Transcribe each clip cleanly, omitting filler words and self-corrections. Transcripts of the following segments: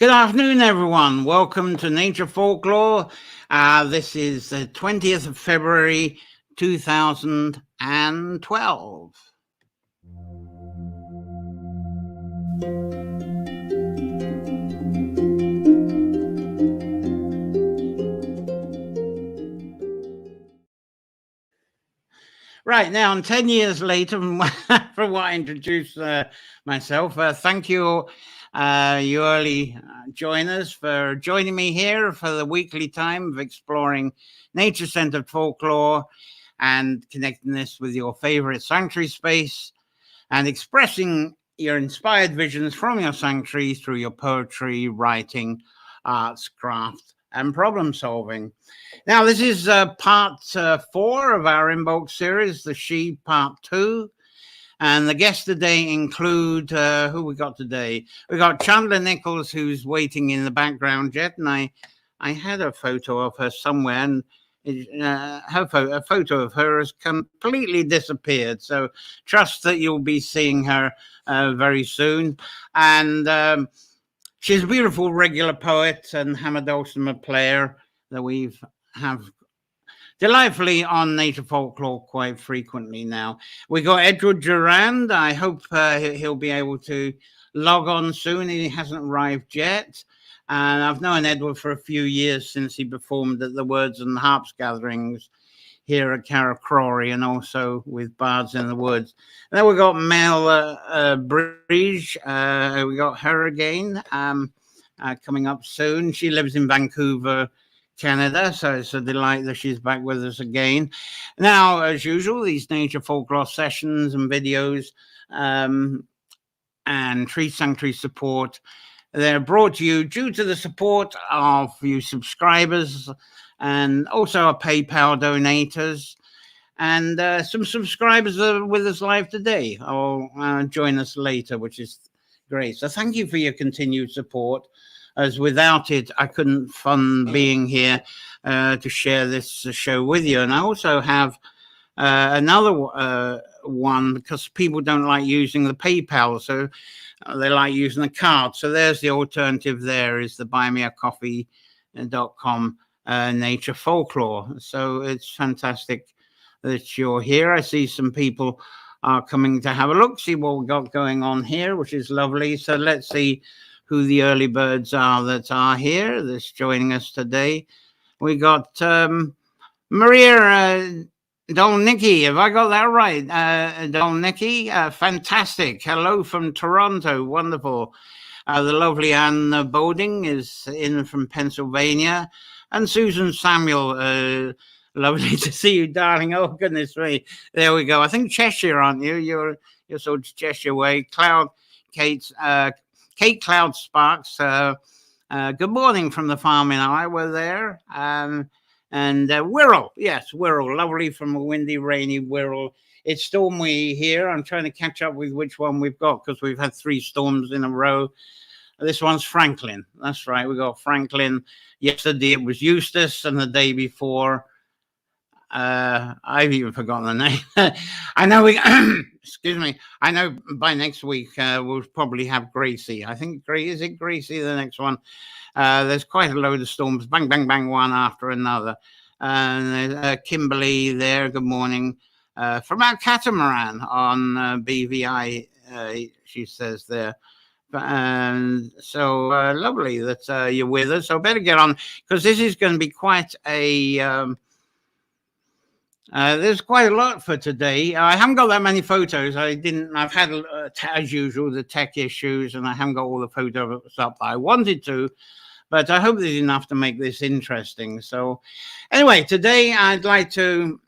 Good afternoon, everyone. Welcome to Nature Folklore. This is the 20th of February, 2012. Right now, I'm 10 years later from what I introduced myself. Thank you, you early joiners, for joining me here for the weekly time of exploring nature-centered folklore and connecting this with your favorite sanctuary space and expressing your inspired visions from your sanctuary through your poetry, writing, arts, craft, and problem solving. Now, this is part 4 of our Imbolc series, the She Part 2. And the guests today include, who we got today? We got Chandler Nichols, who's waiting in the background yet. And I had a photo of her somewhere, and a photo of her has completely disappeared. So trust that you'll be seeing her very soon. And she's a beautiful regular poet and hammer dulcimer player that we have delightfully on Nature Folklore quite frequently now. We got Edward Durand. I hope he'll be able to log on soon. He hasn't arrived yet. And I've known Edward for a few years since he performed at the Words and Harps gatherings here at Carracrory and also with Bards in the Woods. And then we got Mel Bridge. We got her again coming up soon. She lives in Vancouver, Canada, so it's a delight that she's back with us again. Now, as usual, these nature folklore sessions and videos and tree sanctuary support, they're brought to you due to the support of you subscribers and also our PayPal donators. And some subscribers are with us live today or join us later, which is great. So thank you for your continued support, as without it, I couldn't fund being here to share this show with you. And I also have another one, because people don't like using the PayPal, so they like using the card. So there's the alternative. There is the buymeacoffee.com Nature Folklore. So it's fantastic that you're here. I see some people are coming to have a look, see what we've got going on here, which is lovely. So let's see who the early birds are that are here, that's joining us today. We got Maria Dolnicki. Have I got that right? Dolnicki, fantastic. Hello from Toronto. Wonderful. The lovely Anne Boding is in from Pennsylvania. And Susan Samuel, lovely to see you, darling. Oh, goodness me. There we go. I think Cheshire, aren't you? You're sort of Cheshire way. Kate Cloud Sparks, good morning from the farm in Iowa there. And Wirral, yes, Wirral, lovely from a windy, rainy Wirral. It's stormy here. I'm trying to catch up with which one we've got, because we've had 3 storms in a row. This one's Franklin. That's right. We got Franklin. Yesterday it was Eustace, and the day before, I've even forgotten the name. I know excuse me. I know by next week we'll probably have Gracie. I think is it Gracie the next one? There's quite a load of storms, bang, bang, bang, one after another. And Kimberly there. Good morning from our catamaran on BVI. She says there. And so lovely that you're with us. So better get on, because this is going to be quite a. There's quite a lot for today. I haven't got that many photos. I've had, as usual, the tech issues, and I haven't got all the photos up that I wanted to, but I hope there's enough to make this interesting. So anyway, today I'd like to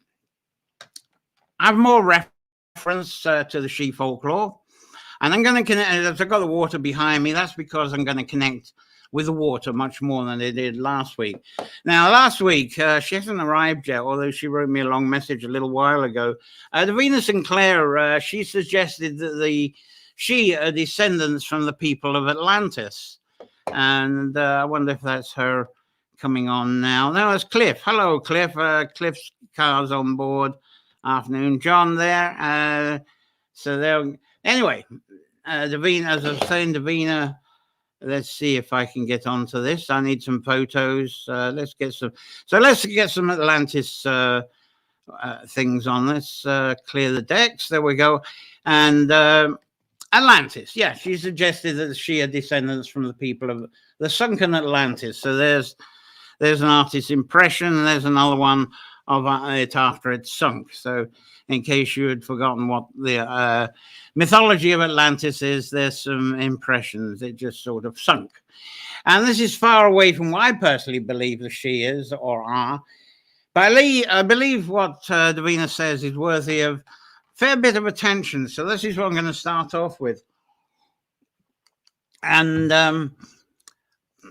have more reference to the She Folklore, and I'm going to connect, as I've got the water behind me, that's because I'm going to connect with the water much more than they did last week. Now, last week, she hasn't arrived yet, although she wrote me a long message a little while ago. Davina Sinclair, she suggested that she are descendants from the people of Atlantis. And I wonder if that's her coming on now. No, it's Cliff. Hello, Cliff. Cliff's car's on board. Afternoon, John there. So there. Anyway, Davina, as I was saying, Davina let's see if I can get onto this. I need some photos. Let's get some. So let's get some Atlantis things on. Let's clear the decks. There we go. And Atlantis. Yeah, she suggested that she are descendants from the people of the sunken Atlantis. So there's an artist's impression, and there's another one of it after it sunk. So in case you had forgotten what the mythology of Atlantis is, there's some impressions. It just sort of sunk. And this is far away from what I personally believe the she is or are. But I believe what Davina says is worthy of a fair bit of attention. So this is what I'm going to start off with. And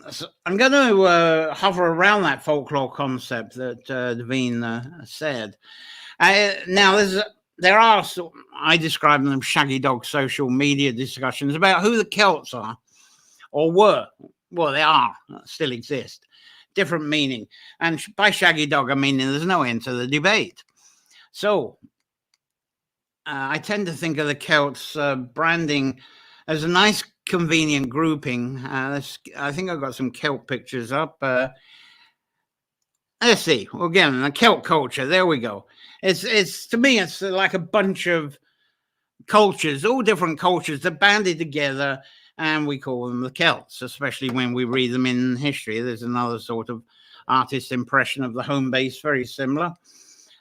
so I'm going to hover around that folklore concept that Davina said. Now, there are, I describe them shaggy dog social media discussions about who the Celts are or were. Well, they are, still exist. Different meaning. And by shaggy dog, I mean there's no end to the debate. So I tend to think of the Celts branding as a nice, convenient grouping. I think I've got some Celt pictures up. Let's see. Again, the Celt culture. There we go. It's to me, it's like a bunch of cultures, all different cultures that banded together, and we call them the Celts, especially when we read them in history. There's another sort of artist impression of the home base, very similar.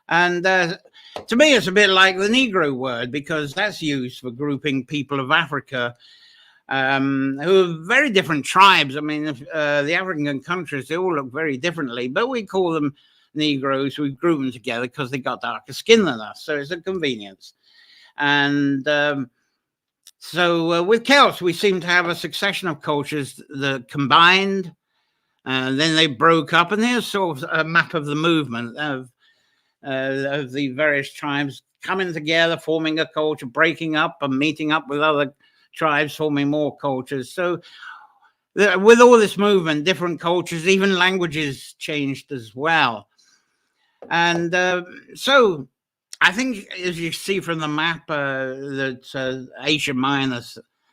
And to me, it's a bit like the Negro word, because that's used for grouping people of Africa who are very different tribes. I mean, the African countries, they all look very differently, but we call them Negroes. We group them together because they got darker skin than us. So it's a convenience. And so with Celts, we seem to have a succession of cultures that combined, and then they broke up. And there's sort of a map of the movement of the various tribes coming together, forming a culture, breaking up and meeting up with other tribes, forming more cultures. So with all this movement, different cultures, even languages changed as well. And so I think, as you see from the map, that Asia Minor,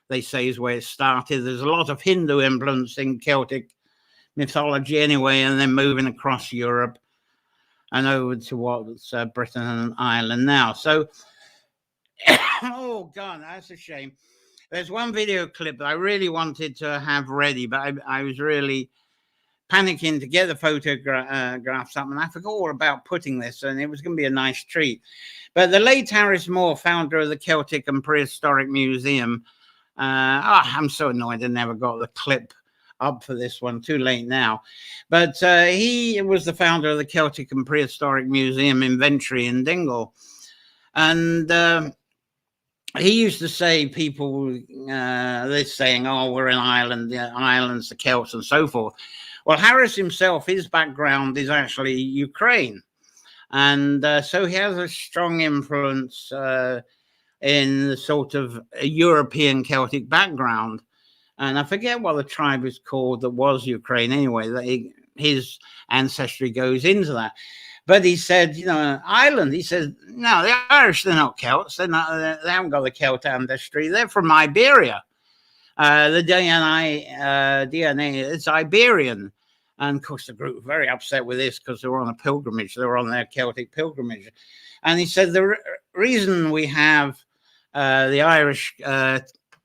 they say, is where it started. There's a lot of Hindu influence in Celtic mythology anyway, and then moving across Europe and over to what's Britain and Ireland now. So, oh, God, that's a shame. There's one video clip that I really wanted to have ready, but I was really panicking to get the photographs up, and I forgot all about putting this, and it was going to be a nice treat. But the late Harris Moore, founder of the Celtic and Prehistoric Museum, I'm so annoyed I never got the clip up for this one, too late now. But he was the founder of the Celtic and Prehistoric Museum inventory in Dingle. And he used to say, people, they're saying, oh, we're in Ireland, the islands, the Celts, and so forth. Well, Harris himself, his background is actually Ukraine. And so he has a strong influence in the sort of European Celtic background. And I forget what the tribe is called that was Ukraine anyway. His ancestry goes into that. But he said, Ireland, he said, no, the Irish, they're not Celts. They haven't got the Celt ancestry. They're from Iberia. The DNA is Iberian. And of course, the group were very upset with this because they were on a pilgrimage. They were on their Celtic pilgrimage. And he said, the reason we have the Irish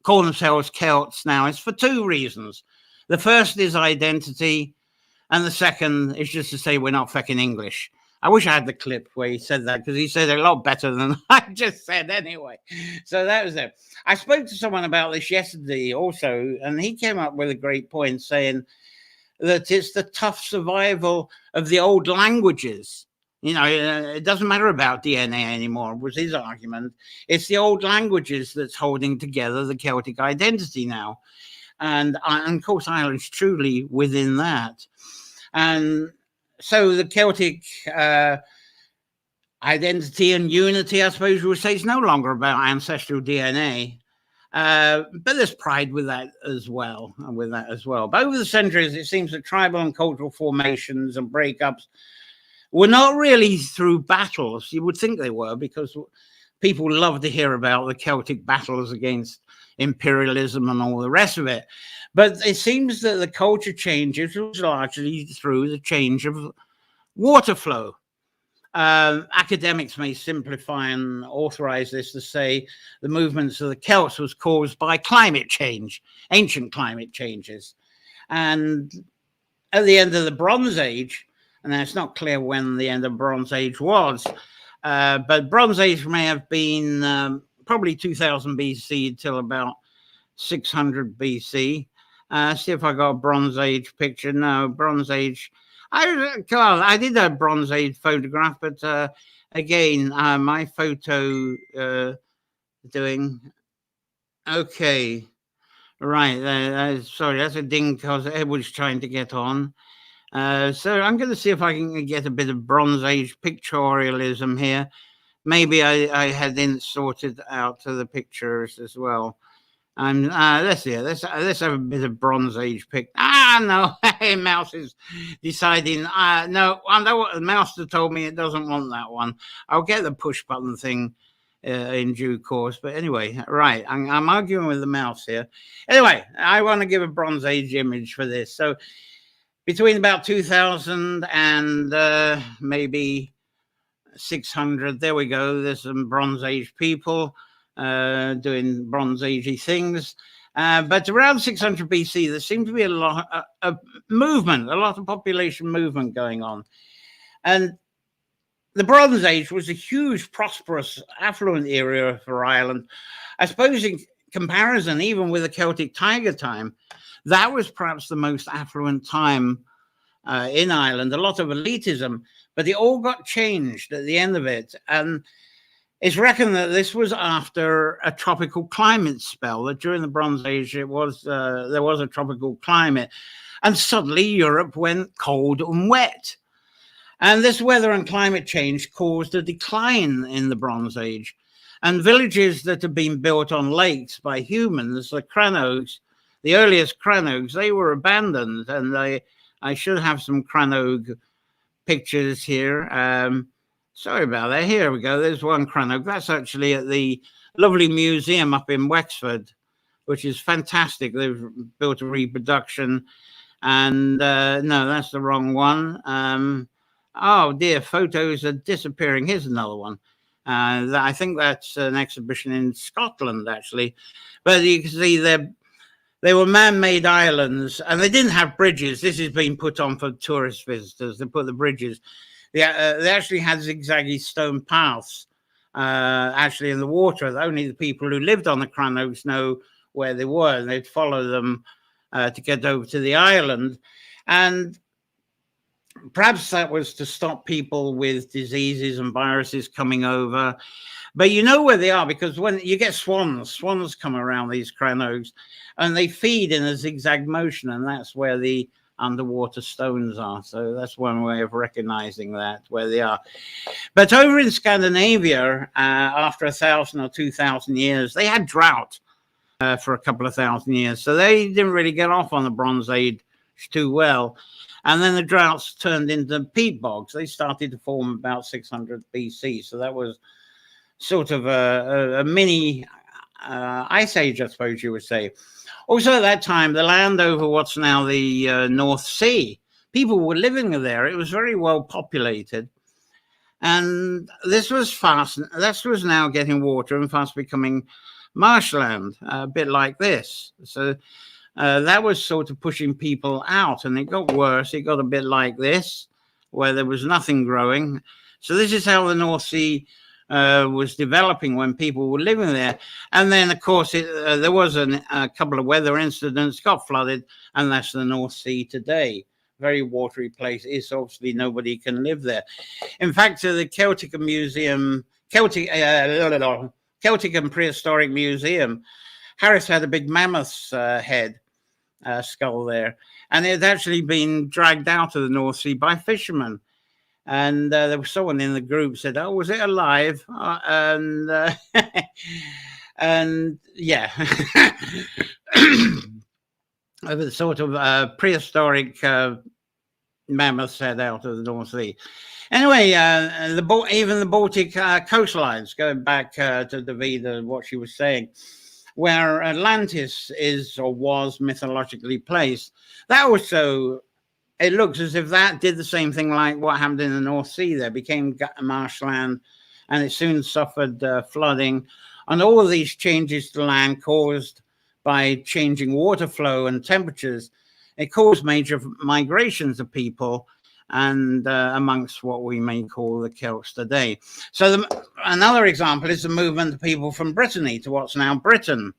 call themselves Celts now is for two reasons. The first is identity. And the second is just to say we're not fucking English. I wish I had the clip where he said that, because he said it a lot better than I just said anyway. So that was it. I spoke to someone about this yesterday also, and he came up with a great point saying that it's the tough survival of the old languages. It doesn't matter about DNA anymore, was his argument. It's the old languages that's holding together the Celtic identity now. And of course, Ireland's truly within that. And so the Celtic identity and unity, I suppose you would say, is no longer about ancestral DNA. But there's pride with that as well. But over the centuries, it seems that tribal and cultural formations and breakups were not really through battles. You would think they were, because people love to hear about the Celtic battles against imperialism and all the rest of it. But it seems that the culture changes was largely through the change of water flow. Academics may simplify and authorize this to say the movements of the Celts was caused by climate change, ancient climate changes. And at the end of the Bronze Age, and it's not clear when the end of Bronze Age was, but Bronze Age may have been probably 2000 BC till about 600 BC. See if I got a Bronze Age picture. No, Bronze Age. I did a Bronze Age photograph, but again, my photo doing okay. Right, sorry, that's a ding because Edward's trying to get on. So I'm going to see if I can get a bit of Bronze Age pictorialism here. Maybe I had sorted out to the pictures as well. Let's see. Let's have a bit of Bronze Age pic. No, hey, mouse is deciding. No, I know what the mouse told me. It doesn't want that one. I'll get the push button thing in due course. But anyway, right. I'm arguing with the mouse here. Anyway, I want to give a Bronze Age image for this. So between about 2000 and maybe 600, there we go. There's some Bronze Age people doing Bronze Agey things. But around 600 BC, there seemed to be a lot of movement, a lot of population movement going on. And the Bronze Age was a huge, prosperous, affluent era for Ireland. I suppose in comparison, even with the Celtic Tiger time, that was perhaps the most affluent time in Ireland. A lot of elitism, but it all got changed at the end of it. And it's reckoned that this was after a tropical climate spell, that during the Bronze Age, there was a tropical climate. And suddenly Europe went cold and wet. And this weather and climate change caused a decline in the Bronze Age. And villages that had been built on lakes by humans, the Cranogues, the earliest Cranogues, they were abandoned. And I should have some Cranogue pictures here. Sorry about that. Here we go. There's one Cranogue. That's actually at the lovely museum up in Wexford, which is fantastic. They've built a reproduction. And no, that's the wrong one. Oh dear, photos are disappearing. Here's another one. I think that's an exhibition in Scotland, actually. But you can see they were man-made islands, and they didn't have bridges. This has been put on for tourist visitors. They put the bridges. They actually had zigzaggy stone paths, actually in the water. Only the people who lived on the Cranogues know where they were, and they'd follow them to get over to the island. And perhaps that was to stop people with diseases and viruses coming over. But you know where they are, because when you get swans come around these Cranogues, and they feed in a zigzag motion, and that's where the underwater stones are. So that's one way of recognizing that, where they are. But over in Scandinavia, after 1,000 or 2,000 years, they had drought for a couple of thousand years. So they didn't really get off on the Bronze Age too well. And then the droughts turned into peat bogs. They started to form about 600 BC. So that was sort of a mini ice age, I suppose you would say. Also at that time, the land over what's now the North Sea, people were living there. It was very well populated. And this was now getting water and fast becoming marshland, a bit like this. So that was sort of pushing people out, and it got worse. It got a bit like this, where there was nothing growing. So this is how the North Sea was developing when people were living there. And then, of course, there was a couple of weather incidents, got flooded, and that's the North Sea today. Very watery place. It's obviously nobody can live there. In fact, the Celtic and Prehistoric Museum, Harris had a big mammoth's head, skull there, and it had actually been dragged out of the North Sea by fishermen. And there was someone in the group said, "Oh, was it alive?" And yeah, a sort of prehistoric mammoths head out of the North Sea. Anyway, even the Baltic coastlines, going back to Davida, what she was saying. where Atlantis is or was mythologically placed. That also, it looks as if that did the same thing like what happened in the North Sea. There became marshland, and it soon suffered flooding. And all of these changes to land caused by changing water flow and temperatures, it caused major migrations of people, and amongst what we may call the Celts today. So another example is the movement of people from Brittany to what's now Britain.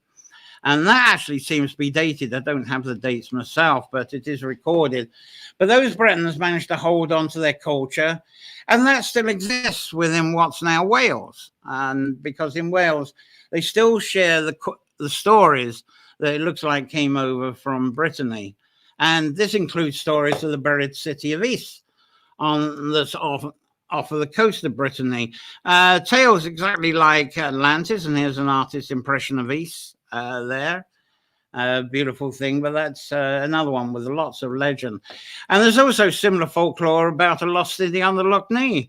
And that actually seems to be dated. I don't have the dates myself, but it is recorded. But those Britons managed to hold on to their culture, and that still exists within what's now Wales. And because in Wales, they still share the stories that it looks like came over from Brittany. And this includes stories of the buried city of Ys on this off of the coast of Brittany. Tales exactly like Atlantis, and here's an artist's impression of Ys there. Beautiful thing, but that's another one with lots of legend. And there's also similar folklore about a lost city on the Loch Ness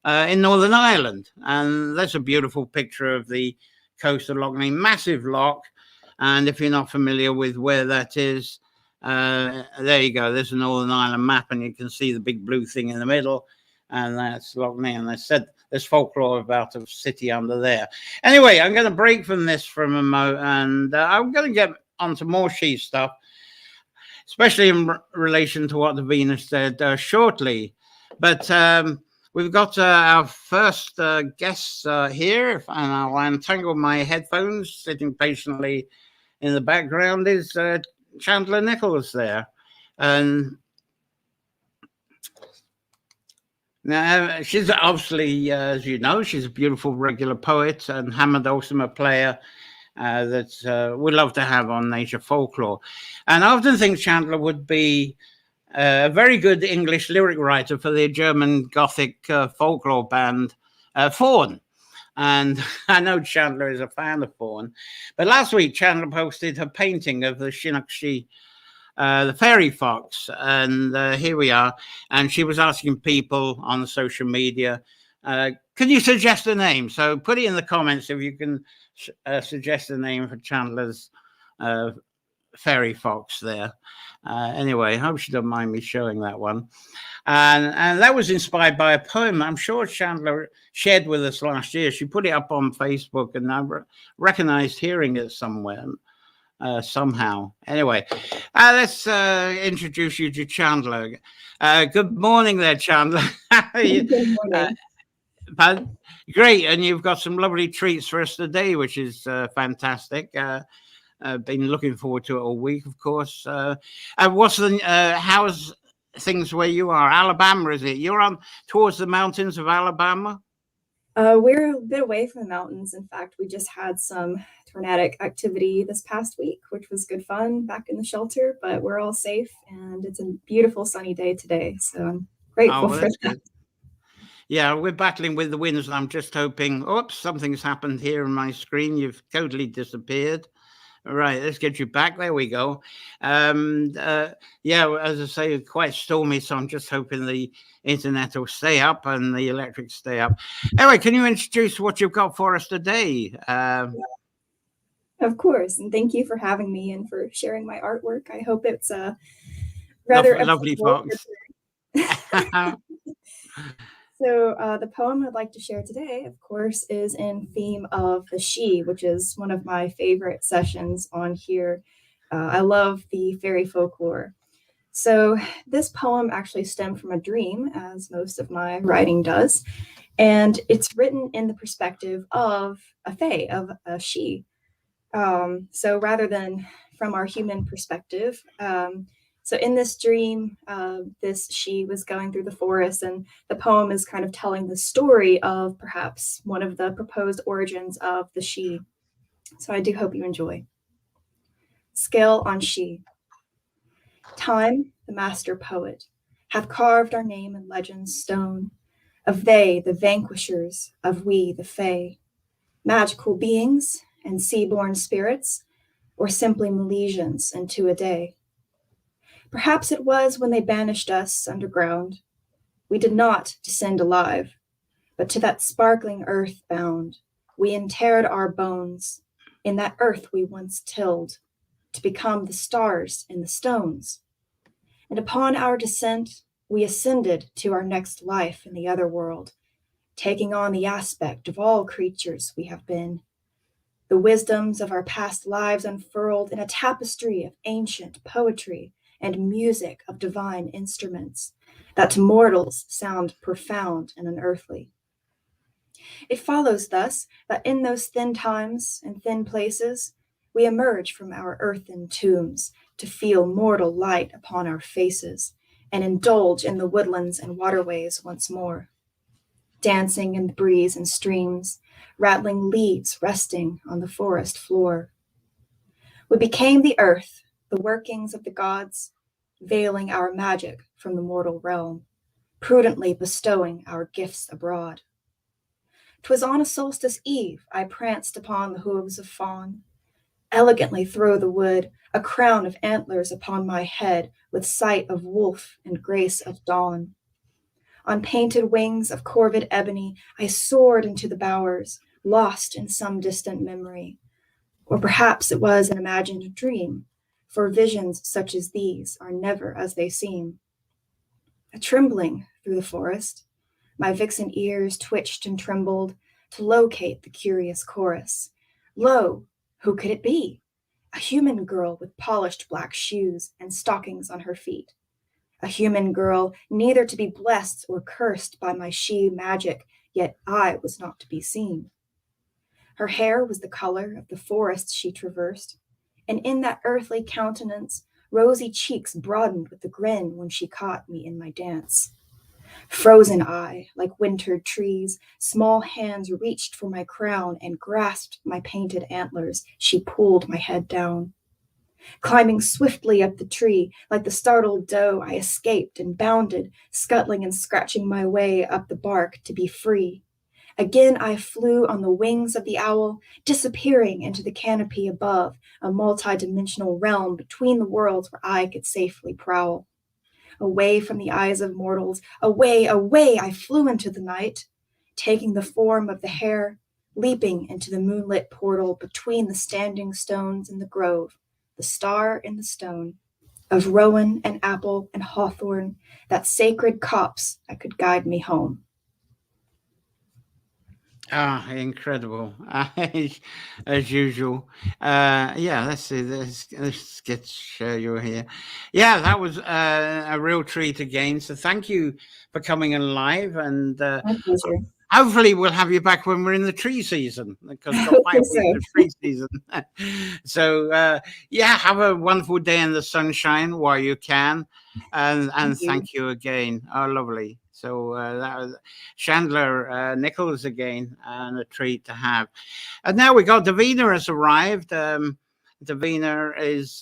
in Northern Ireland. And that's a beautiful picture of the coast of Loch Ness, massive loch. And if you're not familiar with where that is, there you go. There's a Northern Ireland map, and you can see the big blue thing in the middle, and that's Loch Ness. And I said there's folklore about a city under there. Anyway, I'm going to break from this for a moment, and I'm going to get onto more she stuff, especially in relation to what the Venus said shortly. But we've got our first guest here, and I'll untangle my headphones. Sitting patiently in the background is Chandler Nichols there. And now she's obviously, as you know, she's a beautiful regular poet and hammer dulcimer player that we love to have on Nature Folklore. And I often think Chandler would be a very good English lyric writer for the German Gothic folklore band Faun. And I know Chandler is a fan of Faun. But last week, Chandler posted her painting of the Shinakshi, the fairy fox. And here we are. And she was asking people on social media, can you suggest a name? So put it in the comments if you can suggest a name for Chandler's fairy fox there. Anyway, I hope she don't mind me showing that one. And that was inspired by a poem I'm sure Chandler shared with us last year. She put it up on Facebook, and I recognized hearing it somewhere, somehow. Anyway, let's introduce you to Chandler. Good morning there, Chandler. Good morning. Great, and you've got some lovely treats for us today, which is fantastic. I've been looking forward to it all week, of course. How's things where you are? Alabama, is it? You're on towards the mountains of Alabama? We're a bit away from the mountains. In fact, we just had some tornadic activity this past week, which was good fun back in the shelter, but we're all safe, and it's a beautiful sunny day today. So I'm grateful for that. Good. Yeah, we're battling with the winds, and I'm just hoping, oops, something's happened here on my screen. You've totally disappeared. All right, let's get you back. There we go. Yeah, as I say, quite stormy, so I'm just hoping the internet will stay up and the electric stay up. Anyway, can you introduce what you've got for us today? Of course, and thank you for having me and for sharing my artwork. I hope it's rather lovely, folks. So the poem I'd like to share today, of course, is in theme of the she, which is one of my favorite sessions on here. I love the fairy folklore. So this poem actually stemmed from a dream, as most of my writing does, and it's written in the perspective of a fae, of a she. So rather than from our human perspective, so in this dream, this she was going through the forest, and the poem is kind of telling the story of perhaps one of the proposed origins of the she. So I do hope you enjoy. Scale on she. Time, the master poet, hath carved our name in legend's stone, of they, the vanquishers, of we, the fae, magical beings and sea-born spirits, or simply Milesians into a day. Perhaps it was when they banished us underground. We did not descend alive, but to that sparkling earth bound, we interred our bones, in that earth we once tilled, to become the stars in the stones. And upon our descent, we ascended to our next life in the other world, taking on the aspect of all creatures we have been. The wisdoms of our past lives unfurled in a tapestry of ancient poetry and music of divine instruments that to mortals sound profound and unearthly. It follows thus that in those thin times and thin places, we emerge from our earthen tombs to feel mortal light upon our faces and indulge in the woodlands and waterways once more, dancing in the breeze and streams, rattling leaves resting on the forest floor. We became the earth, the workings of the gods, veiling our magic from the mortal realm, prudently bestowing our gifts abroad. 'Twas on a solstice eve I pranced upon the hooves of fawn, elegantly throw the wood, a crown of antlers upon my head, with sight of wolf and grace of dawn. On painted wings of corvid ebony, I soared into the bowers, lost in some distant memory. Or perhaps it was an imagined dream, for visions such as these are never as they seem. A trembling through the forest, my vixen ears twitched and trembled to locate the curious chorus. Lo, who could it be? A human girl with polished black shoes and stockings on her feet. A human girl, neither to be blessed or cursed by my she magic, yet I was not to be seen. Her hair was the color of the forest she traversed, and in that earthly countenance, rosy cheeks broadened with the grin when she caught me in my dance. Frozen eye, like wintered trees, small hands reached for my crown and grasped my painted antlers. She pulled my head down. Climbing swiftly up the tree, like the startled doe, I escaped and bounded, scuttling and scratching my way up the bark to be free. Again I flew on the wings of the owl, disappearing into the canopy above, a multi-dimensional realm between the worlds where I could safely prowl. Away from the eyes of mortals, away, away, I flew into the night, taking the form of the hare, leaping into the moonlit portal between the standing stones in the grove, the star in the stone, of rowan and apple and hawthorn, that sacred copse that could guide me home. Ah, incredible. As usual. Yeah, let's see. Let's get you here. Yeah, that was a real treat again. So thank you for coming on live. And My pleasure. hopefully we'll have you back when we're in the tree season, because I we've hope got 5 weeks so. of tree season. So yeah, have a wonderful day in the sunshine while you can. And thank you again. Oh, lovely. So that was Chandler Nichols again, and a treat to have. And now we got Davina has arrived. Davina is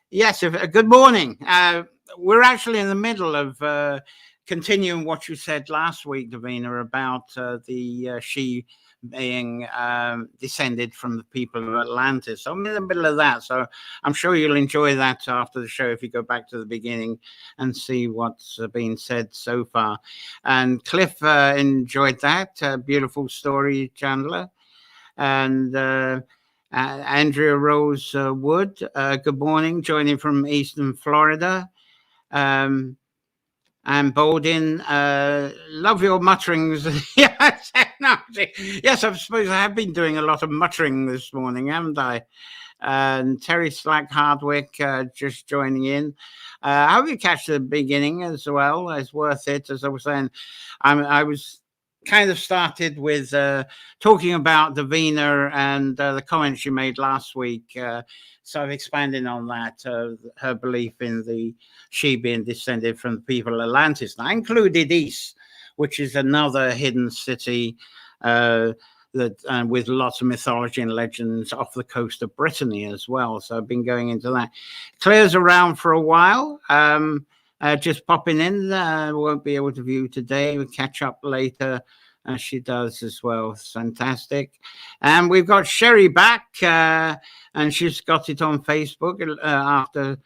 yes. Good morning. We're actually in the middle of continuing what you said last week, Davina, about the she being descended from the people of Atlantis. So I'm in the middle of that. So I'm sure you'll enjoy that after the show if you go back to the beginning and see what's been said so far. And Cliff enjoyed that. Beautiful story, Chandler. And Andrea Rose Wood, good morning, joining from Eastern Florida. And Bowen, love your mutterings. Yes, yes, I suppose I have been doing a lot of muttering this morning, haven't I? And Terry Slack Hardwick just joining in. I hope you catch the beginning as well. It's worth it. As I was saying, I was kind of started with talking about Davina and the comments she made last week. So I've expanded on that, her belief in the she being descended from the people of Atlantis. And I included East, which is another hidden city that with lots of mythology and legends off the coast of Brittany as well. So I've been going into that. Claire's around for a while. Just popping in. Won't be able to view today. We'll catch up later. She does as well. It's fantastic. And we've got Sherry back, and she's got it on Facebook after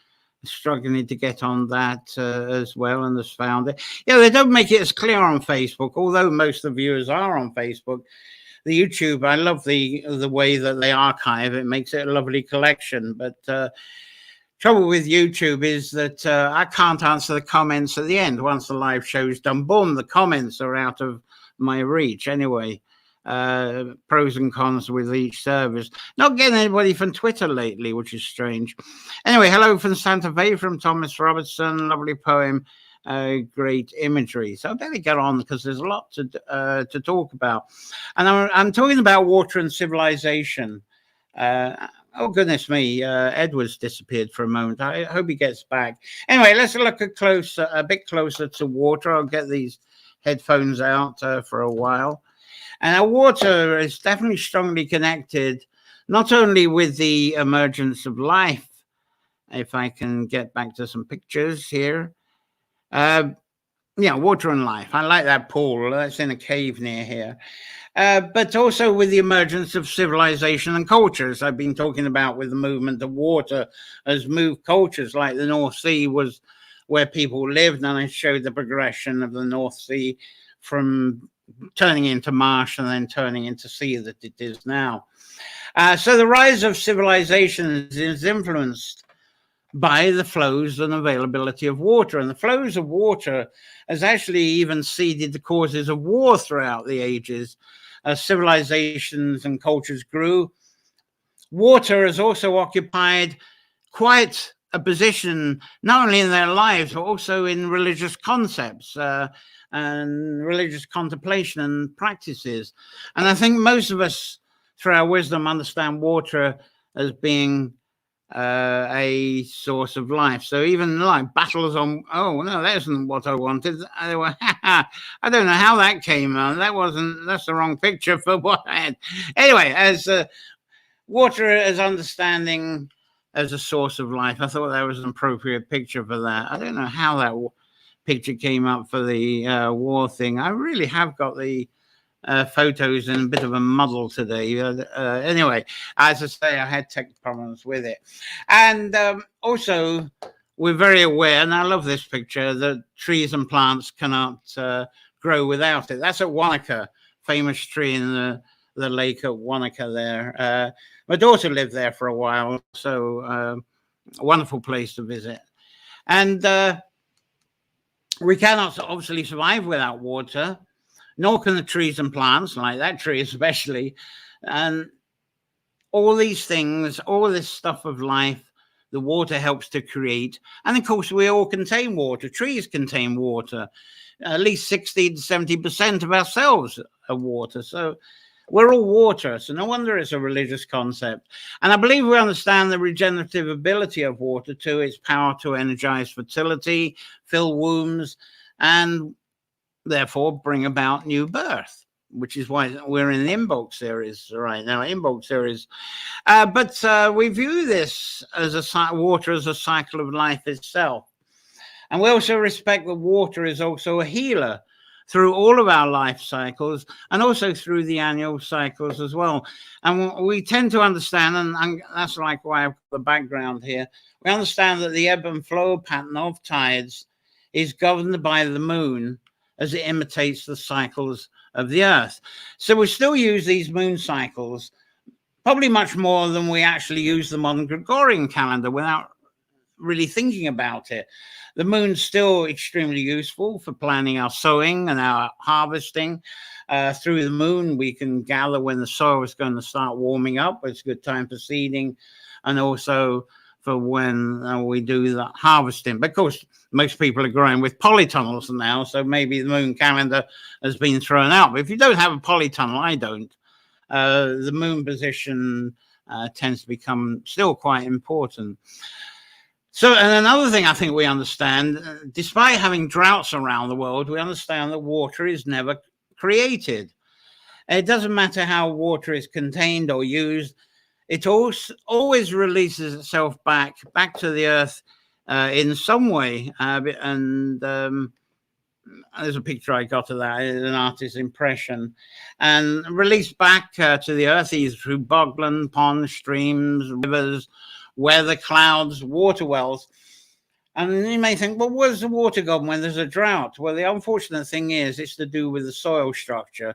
struggling to get on that as well, and has found it. Yeah, they don't make it as clear on Facebook, although most of the viewers are on Facebook. the YouTube, I love the way that they archive. It makes it a lovely collection. But trouble with YouTube is that I can't answer the comments at the end. Once the live show's done, boom, the comments are out of my reach. Anyway, pros and cons with each service. Not getting anybody from Twitter lately, which is strange. Anyway, hello from Santa Fe from Thomas Robertson. Lovely poem. Great imagery. So I better get on because there's a lot to talk about. And I'm talking about water and civilization. Oh, goodness me. Edward's disappeared for a moment. I hope he gets back. Anyway, let's look a bit closer to water. I'll get these headphones out for a while. And our water is definitely strongly connected, not only with the emergence of life. If I can get back to some pictures here. Yeah, water and life. I like that pool. That's in a cave near here. But also with the emergence of civilization and cultures. I've been talking about with the movement of water has moved cultures, like the North Sea was where people lived, and I showed the progression of the North Sea from turning into marsh and then turning into sea that it is now. So the rise of civilization is influenced by the flows and availability of water. And the flows of water has actually even seeded the causes of war throughout the ages. As civilizations and cultures grew, water has also occupied quite a position, not only in their lives, but also in religious concepts and religious contemplation and practices. And I think most of us, through our wisdom, understand water as being a source of life. So even like battles on, oh no, that isn't what I wanted. I don't know how that came on. That's the wrong picture for what I had. Anyway, as water as understanding as a source of life, I thought that was an appropriate picture for that. I don't know how that picture came up for the war thing. I really have got the photos in a bit of a muddle today. Anyway, as I say, I had tech problems with it. And also, we're very aware, and I love this picture, that trees and plants cannot grow without it. That's at Wanaka, famous tree in the lake at Wanaka there. My daughter lived there for a while, so a wonderful place to visit. And we cannot obviously survive without water, nor can the trees and plants, like that tree especially. And all these things, all this stuff of life, the water helps to create. And of course, we all contain water. Trees contain water. At least 60 to 70% of ourselves are water. So we're all water. So no wonder it's a religious concept. And I believe we understand the regenerative ability of water too, its power to energize fertility, fill wombs, and therefore bring about new birth, which is why we're in the Imbolc series right now. Imbolc series. But we view this as water as a cycle of life itself. And we also respect that water is also a healer through all of our life cycles and also through the annual cycles as well. And we tend to understand, and that's like why I've got the background here, we understand that the ebb and flow pattern of tides is governed by the moon as it imitates the cycles of the earth. So we still use these moon cycles, probably much more than we actually use the modern Gregorian calendar without really thinking about it. The moon's still extremely useful for planning our sowing and our harvesting. Through the moon, we can gather when the soil is going to start warming up. It's a good time for seeding, and also for when we do the harvesting. But of course, most people are growing with polytunnels now, so maybe the moon calendar has been thrown out. But if you don't have a polytunnel, I don't, the moon position tends to become still quite important. So, and another thing I think we understand, despite having droughts around the world, we understand that water is never created. It doesn't matter how water is contained or used. It always releases itself back to the earth in some way. And there's a picture I got of that, an artist's impression. And released back to the earth either through bogland, ponds, streams, rivers, weather, clouds, water wells. And you may think, well, where's the water gone when there's a drought? Well, the unfortunate thing is it's to do with the soil structure,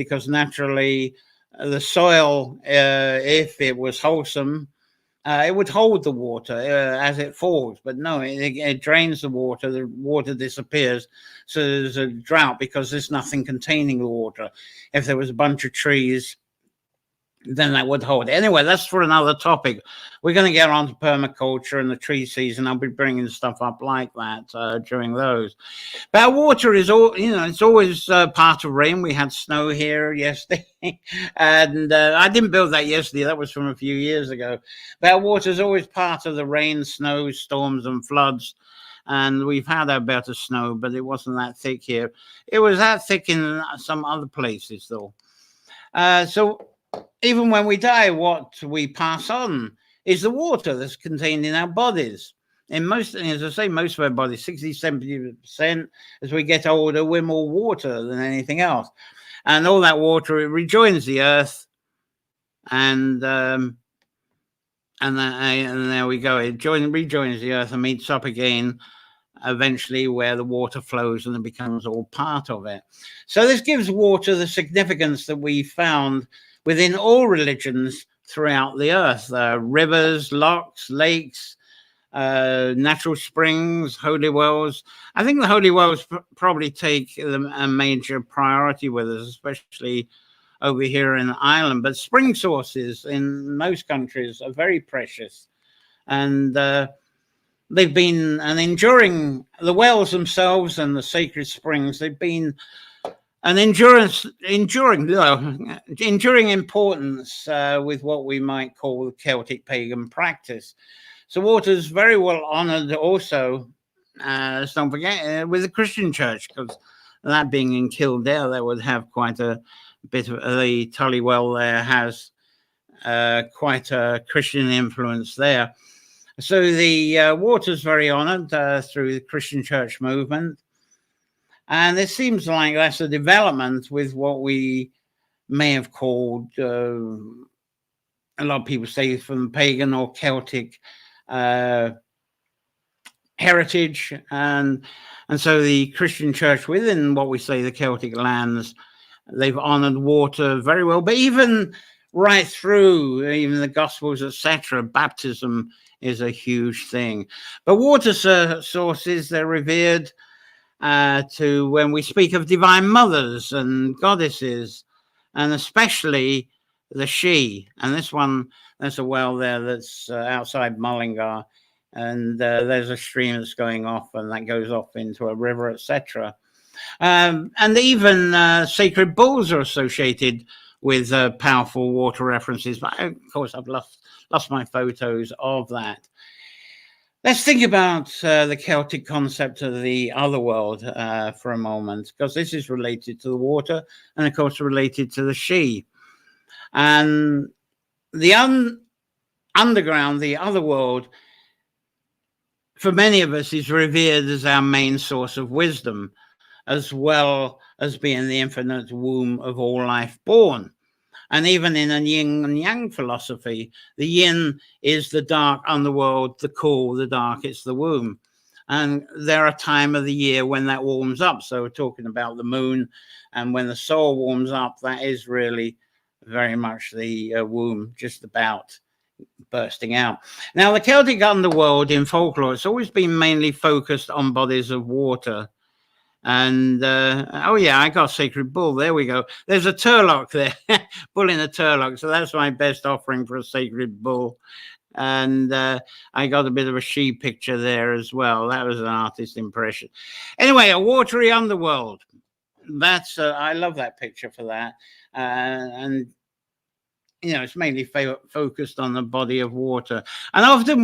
because naturally the soil, if it was wholesome, it would hold the water as it falls, but no, it drains the water disappears. So there's a drought because there's nothing containing the water. If there was a bunch of trees, then that would hold. Anyway, that's for another topic. We're going to get on to permaculture and the tree season. I'll be bringing stuff up like that during those. But water is all, it's always part of rain. We had snow here yesterday, and I didn't build that yesterday. That was from a few years ago. But water is always part of the rain, snow, storms, and floods. And we've had a bit of snow, but it wasn't that thick here. It was that thick in some other places, though. So even when we die, what we pass on is the water that's contained in our bodies. In most, as I say, most of our bodies, 60-70%, as we get older, we're more water than anything else. And all that water, it rejoins the earth. And there we go. It rejoins the earth and meets up again, eventually, where the water flows and it becomes all part of it. So this gives water the significance that we found within all religions throughout the earth. Rivers, lochs, lakes, natural springs, holy wells. I think the holy wells probably take a major priority with us, especially over here in Ireland. But spring sources in most countries are very precious. And they've been the wells themselves and the sacred springs, they've been an enduring importance with what we might call the Celtic pagan practice. So water is very well honoured also, don't forget, with the Christian church, because that being in Kildare, that would have quite a bit of the Tully Well there has quite a Christian influence there. So the water is very honoured through the Christian church movement. And it seems like that's a development with what we may have called, a lot of people say, from pagan or Celtic heritage. And so the Christian church within what we say the Celtic lands, they've honoured water very well. But even right through, even the Gospels, etc., baptism is a huge thing. But water sources, they're revered to when we speak of divine mothers and goddesses, and especially the She. And this one, there's a well there that's outside Mullingar, and there's a stream that's going off, and that goes off into a river, etc. And even sacred bulls are associated with powerful water references. But of course, I've lost my photos of that. Let's think about the Celtic concept of the other world for a moment, because this is related to the water and, of course, related to the She. And the underground, the other world, for many of us is revered as our main source of wisdom, as well as being the infinite womb of all life born. And even in a yin and yang philosophy, the yin is the dark underworld, the cool, the dark, it's the womb. And there are time of the year when that warms up. So we're talking about the moon, and when the soul warms up, that is really very much the womb just about bursting out. Now, the Celtic underworld in folklore, it's always been mainly focused on bodies of water. And oh yeah, I got a sacred bull. There we go. There's a turlock there, bull in a turlock. So that's my best offering for a sacred bull. And I got a bit of a she picture there as well. That was an artist impression. Anyway, a watery underworld. That's I love that picture for that. And it's mainly focused on the body of water. And often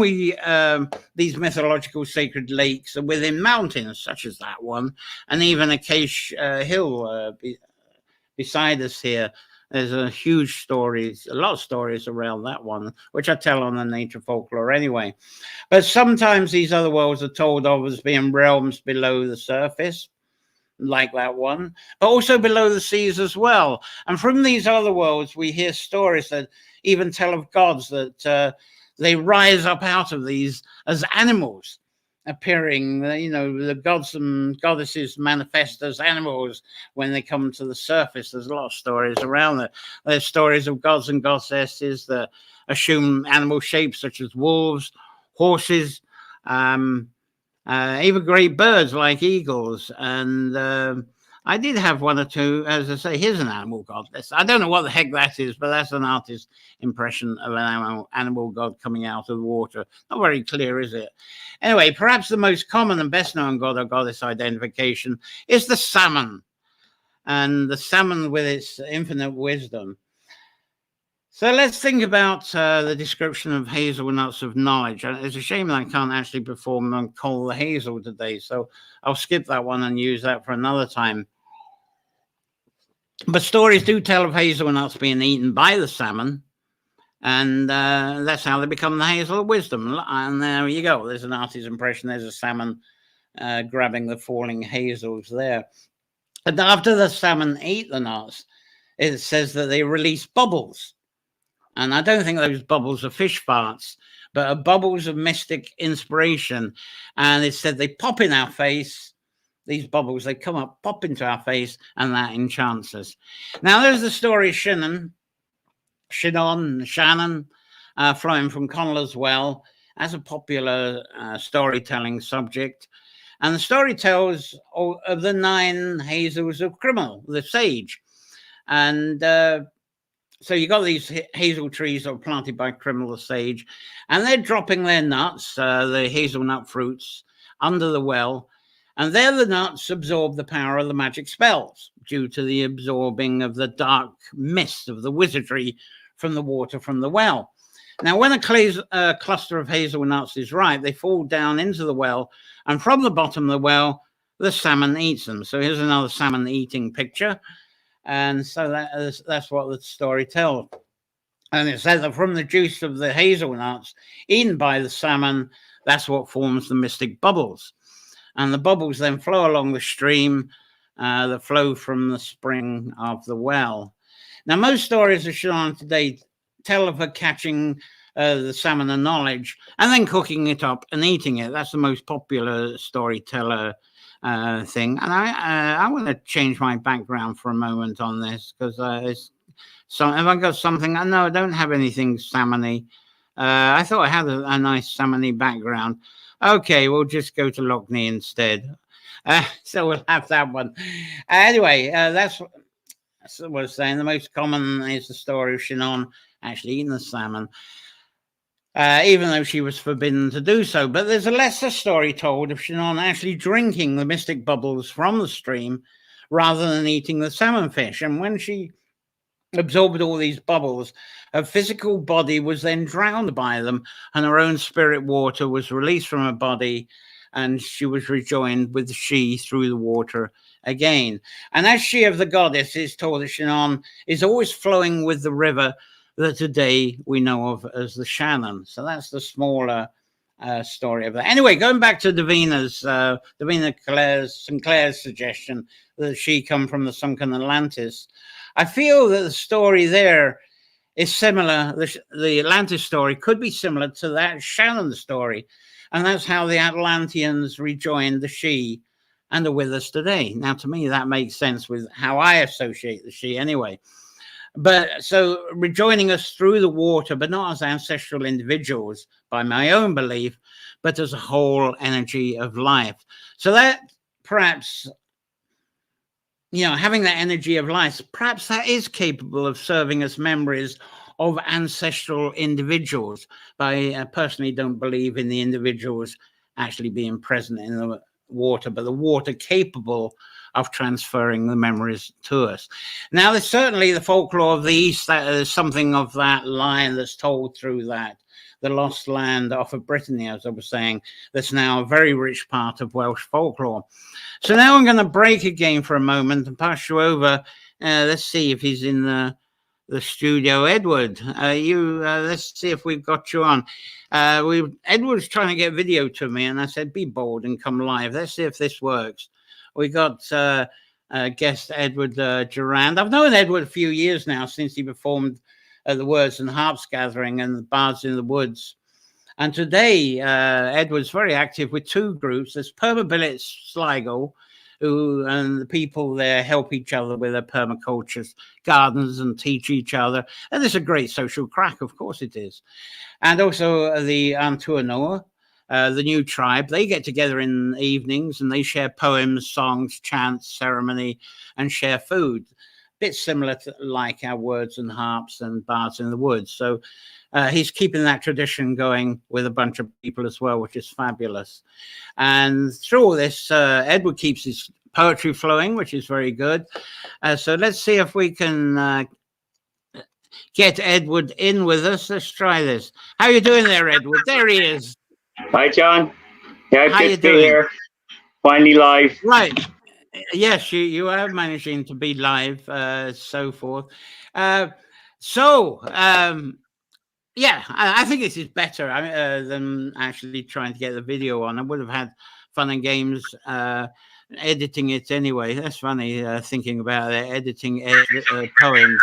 these mythological sacred lakes are within mountains, such as that one, and even Acacia Hill beside us here. There's a lot of stories around that one, which I tell on the nature folklore anyway. But sometimes these other worlds are told of as being realms below the surface, like that one, but also below the seas as well. And from these other worlds, we hear stories that even tell of gods that they rise up out of these as animals. appearing, the gods and goddesses manifest as animals when they come to the surface. There's a lot of stories around it. There's stories of gods and goddesses that assume animal shapes, such as wolves, horses, even great birds like eagles. And I did have one or two, as I say, here's an animal goddess. I don't know what the heck that is, but that's an artist's impression of an animal god coming out of the water. Not very clear, is it? Anyway, perhaps the most common and best known god or goddess identification is the salmon, and the salmon with its infinite wisdom. So let's think about the description of hazelnuts of knowledge. It's a shame that I can't actually perform on Call the Hazel today, so I'll skip that one and use that for another time. But stories do tell of hazelnuts being eaten by the salmon, and that's how they become the hazel of wisdom. And there you go. There's an artist's impression. There's a salmon grabbing the falling hazels there. And after the salmon eat the nuts, it says that they release bubbles. And I don't think those bubbles are fish farts, but are bubbles of mystic inspiration. And it said they pop in our face. These bubbles, they come up, pop into our face, and that enchants us. Now, there's the story of Shannon, flowing from Conneller's Well as a popular storytelling subject. And the story tells of the 9 hazels of Crimmel, the sage. And so you got these hazel trees that were planted by Crimmel the sage, and they're dropping their nuts, the hazelnut fruits, under the well. And there the nuts absorb the power of the magic spells due to the absorbing of the dark mist of the wizardry from the water from the well. Now, when a cluster of hazelnuts is ripe, they fall down into the well, and from the bottom of the well, the salmon eats them. So here's another salmon eating picture. And so that's what the story tells. And it says that from the juice of the hazelnuts eaten by the salmon, that's what forms the mystic bubbles. And the bubbles then flow along the stream that flow from the spring of the well. Now, most stories of Shannon today tell of her catching the salmon of knowledge and then cooking it up and eating it. That's the most popular storyteller thing. And I want to change my background for a moment on this, because have I got something? No, I don't have anything salmony. I thought I had a nice salmony background. Okay, we'll just go to Lochs instead. So we'll have that one. Anyway, that's what I was saying. The most common is the story of Shannon actually eating the salmon, even though she was forbidden to do so. But there's a lesser story told of Shannon actually drinking the mystic bubbles from the stream rather than eating the salmon fish. And when she absorbed all these bubbles, her physical body was then drowned by them, and her own spirit water was released from her body, and she was rejoined with the she through the water again. And as she of the goddess is told that Shannon is always flowing with the river that today we know of as the Shannon. So that's the smaller story of that. Anyway, going back to Davina Sinclair's suggestion that she come from the sunken Atlantis, I feel that the story there is similar. The Atlantis story could be similar to that Shannon story. And that's how the Atlanteans rejoined the she and are with us today. Now, to me, that makes sense with how I associate the she anyway. But so rejoining us through the water, but not as ancestral individuals by my own belief, but as a whole energy of life. So that perhaps, having that energy of life, perhaps that is capable of serving as memories of ancestral individuals. But I personally don't believe in the individuals actually being present in the water, but the water capable of transferring the memories to us. Now, there's certainly the folklore of the East, that there's something of that line that's told through that, the lost land off of Brittany, as I was saying, that's now a very rich part of Welsh folklore. So now I'm going to break again for a moment and pass you over. Let's see if he's in the studio. Edward, let's see if we've got you on. Edward's trying to get video to me, and I said, be bold and come live. Let's see if this works. We got guest Edward Durand. I've known Edward a few years now, since he performed at the Words and Harps Gathering and the Bards in the Woods. And today, Edward's very active with two groups. There's Permabillet Sligo, who and the people there help each other with their permaculture gardens and teach each other. And it's a great social crack, of course it is. And also the Antuanoa, the new tribe. They get together in evenings and they share poems, songs, chants, ceremony, and share food. Bit similar to like our words and harps and bards in the woods. So he's keeping that tradition going with a bunch of people as well, which is fabulous. And through all this, Edward keeps his poetry flowing, which is very good. So let's see if we can get Edward in with us. Let's try this. How you doing there, Edward? There he is. Hi, John. Yeah, How good you to be doing? here. Finally live. Right. Yes, you are managing to be live, so forth. Yeah, I think this is better than actually trying to get the video on. I would have had fun and games editing it anyway. That's funny, thinking about it, editing poems.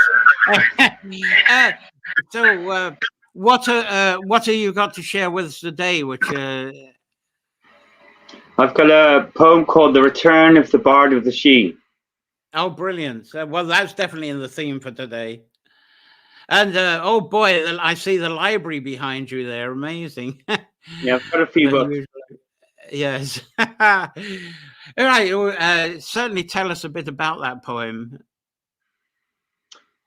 So, what have you got to share with us today? Which I've got a poem called "The Return of the Bard of the Sidhe." Oh, brilliant! Well, that's definitely in the theme for today. And oh boy, I see the library behind you there. Amazing. Yeah, I've got a few books. Yes. All right. Certainly tell us a bit about that poem.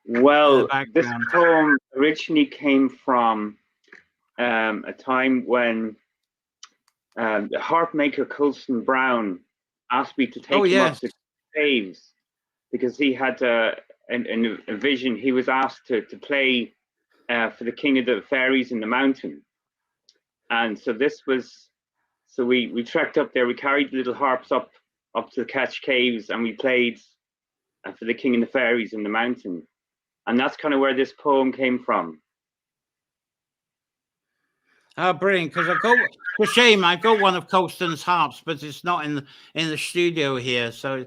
Well, this poem originally came from a time when the harp maker Colston Brown asked me to take him up to caves because he had a vision. He was asked to play for the king of the fairies in the mountain. And so we trekked up there. We carried little harps up to the Catch Caves, and we played for the king and the fairies in the mountain. And that's kind of where this poem came from. Oh, brilliant! Because it's a shame. I've got one of Colston's harps, but it's not in the studio here. So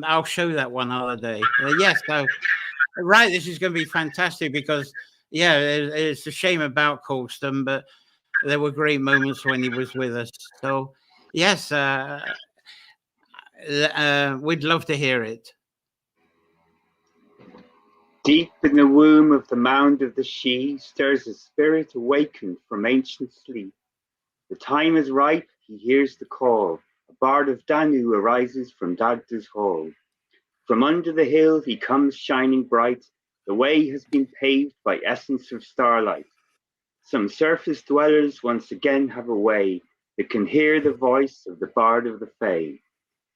I'll show that one other day. Yes. So right, this is going to be fantastic because it's a shame about Colston, but there were great moments when he was with us. So yes, we'd love to hear it. Deep in the womb of the mound of the Sidhe stirs a spirit awakened from ancient sleep. The time is ripe, he hears the call. A bard of Danu arises from Dagda's hall. From under the hill he comes shining bright. The way has been paved by essence of starlight. Some surface dwellers once again have a way that can hear the voice of the bard of the Fae.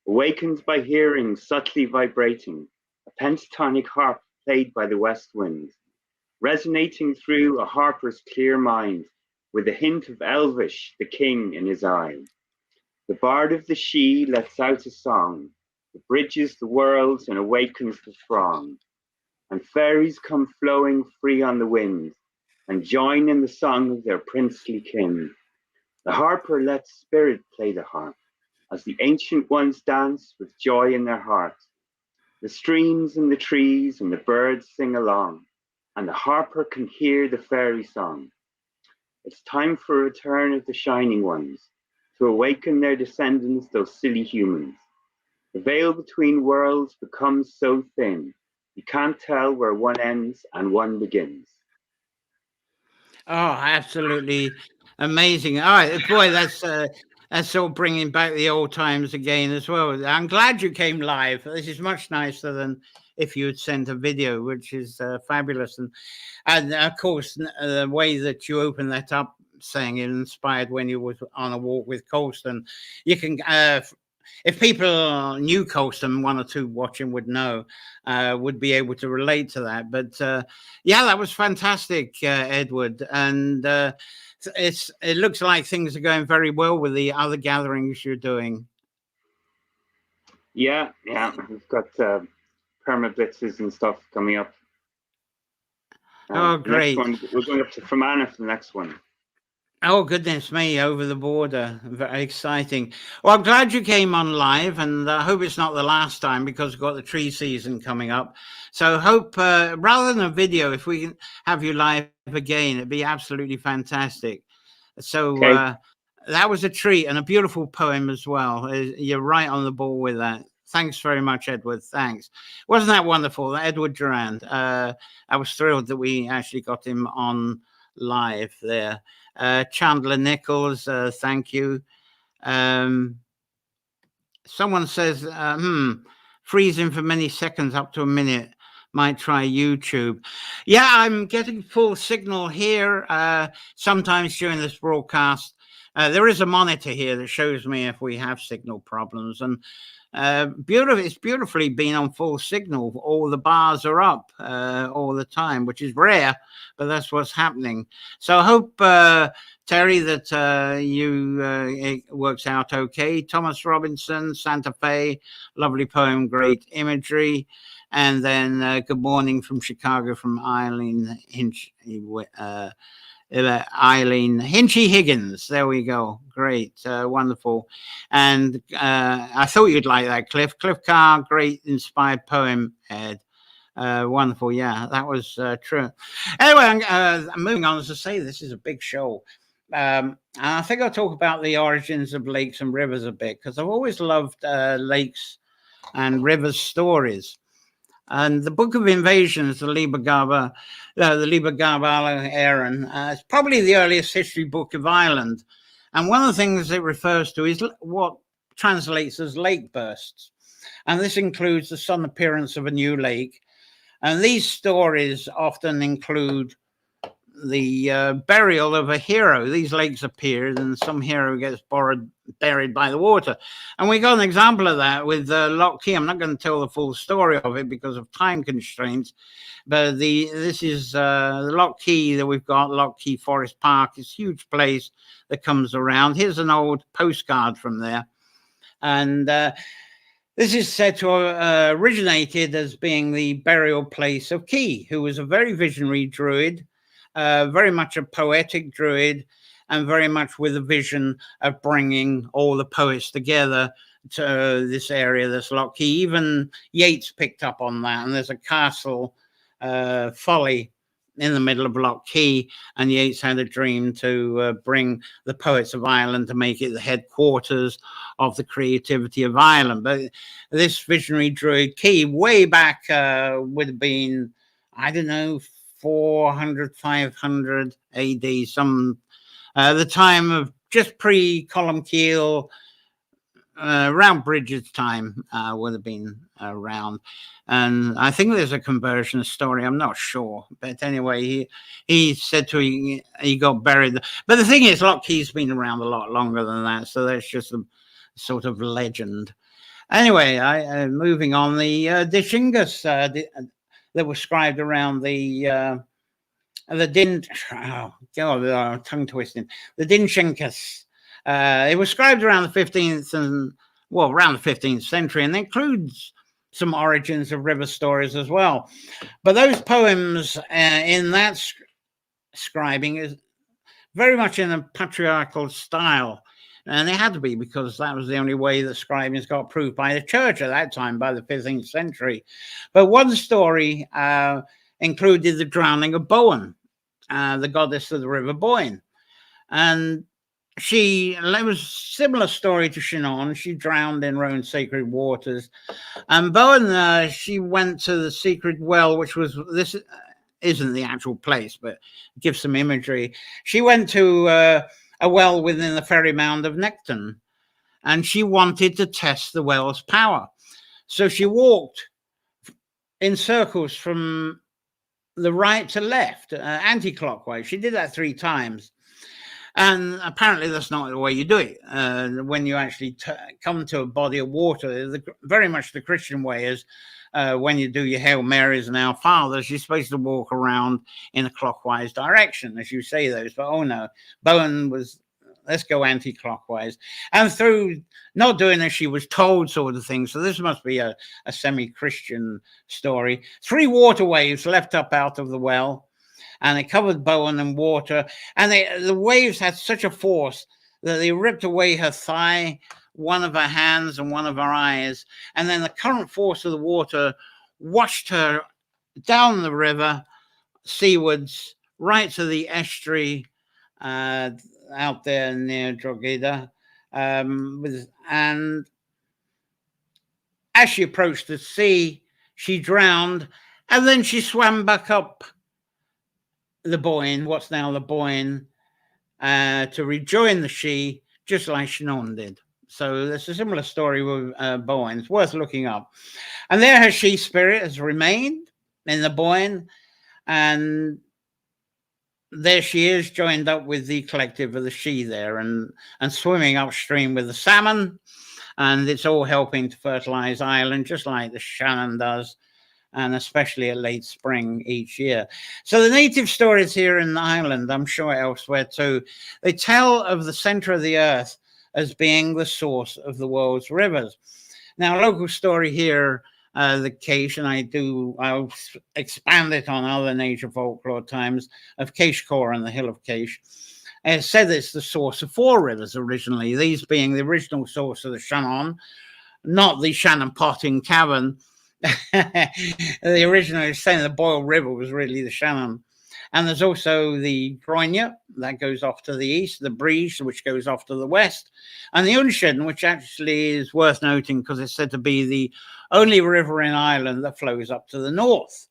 Awakened by hearing subtly vibrating, a pentatonic harp played by the west wind, resonating through a harper's clear mind, with a hint of elvish, the king in his eye. The bard of the Sidhe lets out a song that bridges the worlds and awakens the throng. And fairies come flowing free on the wind, and join in the song of their princely kin. The harper lets spirit play the harp, as the ancient ones dance with joy in their hearts. The streams and the trees and the birds sing along, and the harper can hear the fairy song. It's time for a return of the shining ones, to awaken their descendants, those silly humans. The veil between worlds becomes so thin, you can't tell where one ends and one begins. Oh, absolutely amazing. All right, boy, that's all bringing back the old times again as well. I'm glad you came live. This is much nicer than if you had sent a video, which is fabulous. And of course, the way that you open that up, saying it inspired when you were on a walk with Colston, you can, if people knew Colston, one or two watching would know, would be able to relate to that. But yeah, that was fantastic, Edward. And it looks like things are going very well with the other gatherings you're doing. Yeah, we've got perma-blitzes and stuff coming up. Oh, great. Next one, we're going up to Fermanagh for the next one. Oh, goodness me, over the border. Very exciting. Well, I'm glad you came on live, and I hope it's not the last time because we've got the tree season coming up. So hope, rather than a video, if we can have you live again, it'd be absolutely fantastic. So Okay. that was a treat and a beautiful poem as well. You're right on the ball with that. Thanks very much, Edward. Thanks. Wasn't that wonderful? Edward Durand. I was thrilled that we actually got him on live there. Chandler Nichols, thank you. Someone says, freezing for many seconds up to a minute. Might try YouTube. Yeah, I'm getting full signal here. Sometimes during this broadcast, there is a monitor here that shows me if we have signal problems, and it's beautifully been on full signal. All the bars are up all the time, which is rare, but that's what's happening. So I hope, Terry, that it works out okay. Thomas Robinson, Santa Fe, lovely poem, great imagery. And then good morning from Chicago from Eileen Hinchy Higgins. There we go. Great. Wonderful. And I thought you'd like that, Cliff. Cliff Carr, great inspired poem, Ed. Wonderful. Yeah, that was true. Anyway, I'm moving on. As I say, this is a big show. And I think I'll talk about the origins of lakes and rivers a bit, because I've always loved lakes and rivers stories. And the Book of Invasions, the Liber Garbala Aaron, is probably the earliest history book of Ireland. And one of the things it refers to is what translates as lake bursts. And this includes the sudden appearance of a new lake. And these stories often include the burial of a hero. These lakes appeared and some hero gets buried by the water. And we got an example of that with Loch Key. I'm not going to tell the full story of it because of time constraints, but this is the Loch Key that we've got, Loch Key Forest Park. It's a huge place that comes around. Here's an old postcard from there. And this is said to have originated as being the burial place of Key, who was a very visionary druid, very much a poetic druid, and very much with a vision of bringing all the poets together to this area, this Loch Key. Even Yeats picked up on that, and there's a castle, Folly, in the middle of Loch Key, and Yeats had a dream to bring the poets of Ireland to make it the headquarters of the creativity of Ireland. But this visionary druid Key, way back, would have been, I don't know, 400, 500 AD, the time of just pre-Columcille, around Bridget's time would have been around. And I think there's a conversion story, I'm not sure. But anyway, he said he got buried. But the thing is, Loch Key's been around a lot longer than that, so that's just a sort of legend. Anyway, moving on, the Dishingus that was scribed around the tongue twisting. The Dinshinkas. It was scribed around the 15th around the 15th century, and includes some origins of river stories as well. But those poems in that scribing is very much in a patriarchal style. And it had to be, because that was the only way that scribing got approved by the church at that time, by the 15th century. But one story included the drowning of Bowen, the goddess of the river Boyne. And it was a similar story to Shannon. She drowned in her own sacred waters. And Bowen, she went to the secret well, which was, this isn't the actual place, but gives some imagery. She went to a well within the fairy mound of Necton, and she wanted to test the well's power. So she walked in circles from the right to left, anti-clockwise. She did that 3 times. And apparently that's not the way you do it. When you actually come to a body of water, very much the Christian way is when you do your Hail Marys and Our Fathers, you're supposed to walk around in a clockwise direction as you say those. But oh no, Bowen was, let's go anti-clockwise. And through not doing as she was told sort of thing, so this must be a semi-Christian story. 3 water waves leapt up out of the well, and it covered Bowen in water. And the waves had such a force that they ripped away her thigh, one of her hands, and one of her eyes. And then the current force of the water washed her down the river, seawards, right to the estuary, out there near Drogheda. And as she approached the sea, she drowned, and then she swam back up the Boyne, what's now the Boyne, to rejoin the Sidhe, just like Shannon did. So there's a similar story with Bowen. It's worth looking up. And there her Sidhe spirit has remained in the Boyne, and there she is, joined up with the collective of the Sidhe there, and swimming upstream with the salmon, and it's all helping to fertilize Ireland, just like the Shannon does, and especially at late spring each year. So the native stories here in Ireland, I'm sure elsewhere too, they tell of the center of the earth as being the source of the world's rivers. Now, a local story here, the Caish, and I'll expand it on other nature folklore times, of Caishcore and the Hill of Caish. It said it's the source of 4 rivers originally, these being the original source of the Shannon, not the Shannon Pot in Cavan. The original saying the Boyle River was really the Shannon. And there's also the Groine that goes off to the east, the Breege, which goes off to the west, and the Unshin, which actually is worth noting because it's said to be the only river in Ireland that flows up to the north.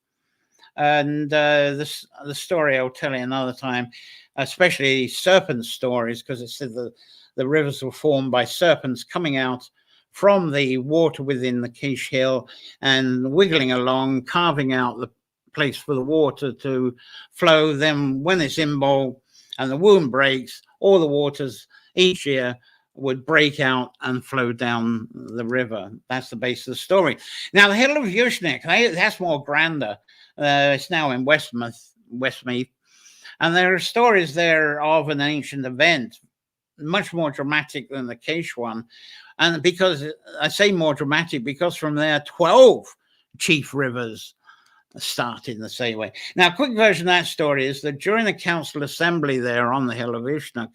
And the story I'll tell you another time, especially serpent stories, because it said the rivers were formed by serpents coming out from the water within the Caish Hill and wiggling along, carving out the place for the water to flow. Then when it's Imbolc and the womb breaks, all the waters each year would break out and flow down the river. That's the base of the story. Now, the Hill of Ushnick, that's more grander. It's now in Westmeath. And there are stories there of an ancient event, much more dramatic than the Caish one. And because I say more dramatic, because from there, 12 chief rivers started in the same way. Now, a quick version of that story is that during the council assembly there on the Hill of Ushnick,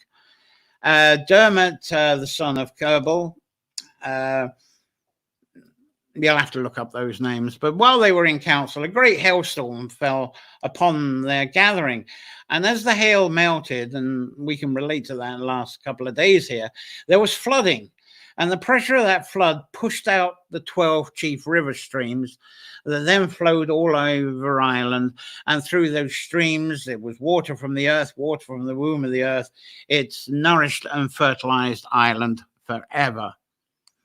Dermot, the son of Kerbal, you'll have to look up those names, but while they were in council, a great hailstorm fell upon their gathering. And as the hail melted, and we can relate to that in the last couple of days here, there was flooding. And the pressure of that flood pushed out the 12 chief river streams that then flowed all over Ireland. And through those streams, there was water from the earth, water from the womb of the earth. It's nourished and fertilized Ireland forever.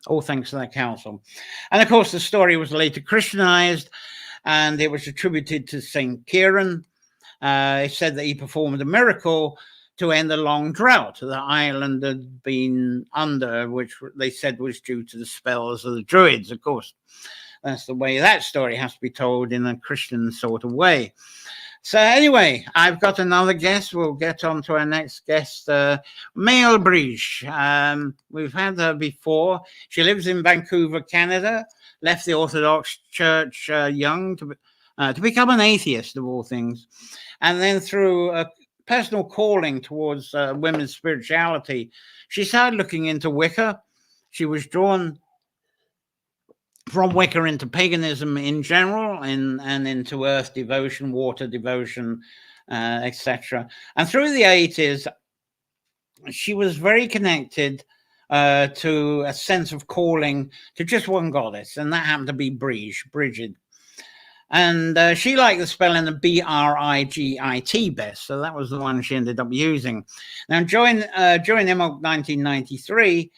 All thanks to that council. And of course, the story was later Christianized, and it was attributed to St. Kieran. It said that he performed a miracle to end a long drought that Ireland had been under, which they said was due to the spells of the Druids. Of course, that's the way that story has to be told, in a Christian sort of way. So anyway, I've got another guest. We'll get on to our next guest, Mail Breege. We've had her before. She lives in Vancouver, Canada, left the Orthodox Church young to become an atheist, of all things. And then through a personal calling towards women's spirituality, she started looking into Wicca. She was drawn from Wicca into paganism in general, and into earth devotion, water devotion, etc. And through the 80s, she was very connected to a sense of calling to just one goddess, and that happened to be Bridget. And she liked the spelling of Brigit best, so that was the one she ended up using. Now, during Imbolc 1993,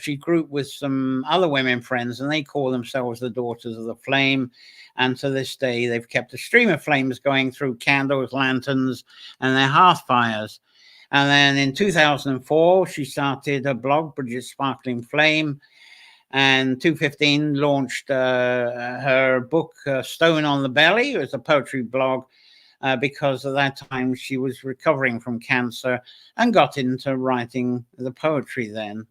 she grouped with some other women friends, and they call themselves the Daughters of the Flame. And to this day, they've kept a stream of flames going through candles, lanterns, and their hearth fires. And then in 2004, she started a blog, Bridget's Sparkling Flame. And 2015 launched her book, Stone on the Belly. It was a poetry blog because at that time she was recovering from cancer and got into writing the poetry then.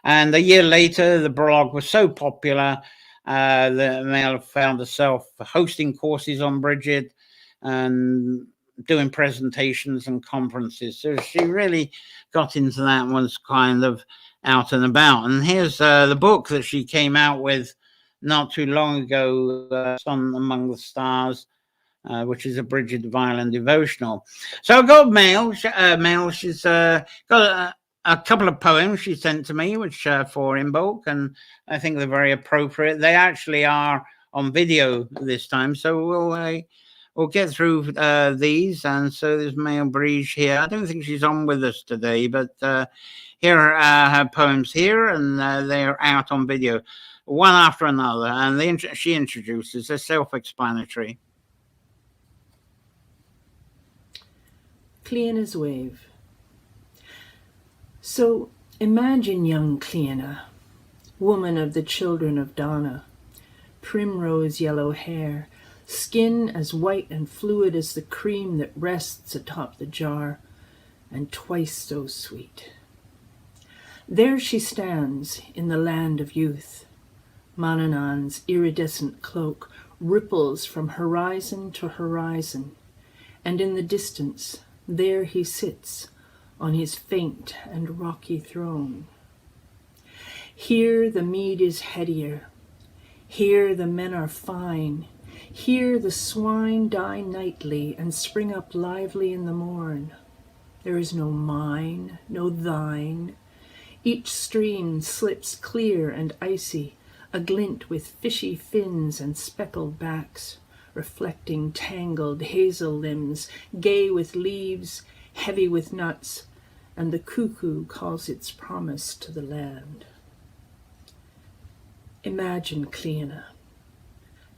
And a year later, the blog was so popular that Mel found herself hosting courses on Bridget and doing presentations and conferences. So she really got into that and was kind of out and about. And here's the book that she came out with not too long ago, Sun Among the Stars, which is a Bridget Violin devotional. So I got mail. She's got a couple of poems she sent to me, which for Imbolc, and I think they're very appropriate. They actually are on video this time, so we'll get through these. And so there's Mail Breeze here. I don't think she's on with us today, but here are her poems here, and they're out on video, one after another. And she introduces, they're self-explanatory. Cleana's Wave. So imagine young Cleana, woman of the children of Donna, primrose yellow hair, skin as white and fluid as the cream that rests atop the jar, and twice so sweet. There she stands in the land of youth. Manannan's iridescent cloak ripples from horizon to horizon, and in the distance, there he sits on his faint and rocky throne. Here the mead is headier, here the men are fine, here the swine die nightly and spring up lively in the morn. There is no mine, no thine. Each stream slips clear and icy, aglint with fishy fins and speckled backs, reflecting tangled hazel limbs, gay with leaves, heavy with nuts, and the cuckoo calls its promise to the land. Imagine Cleana,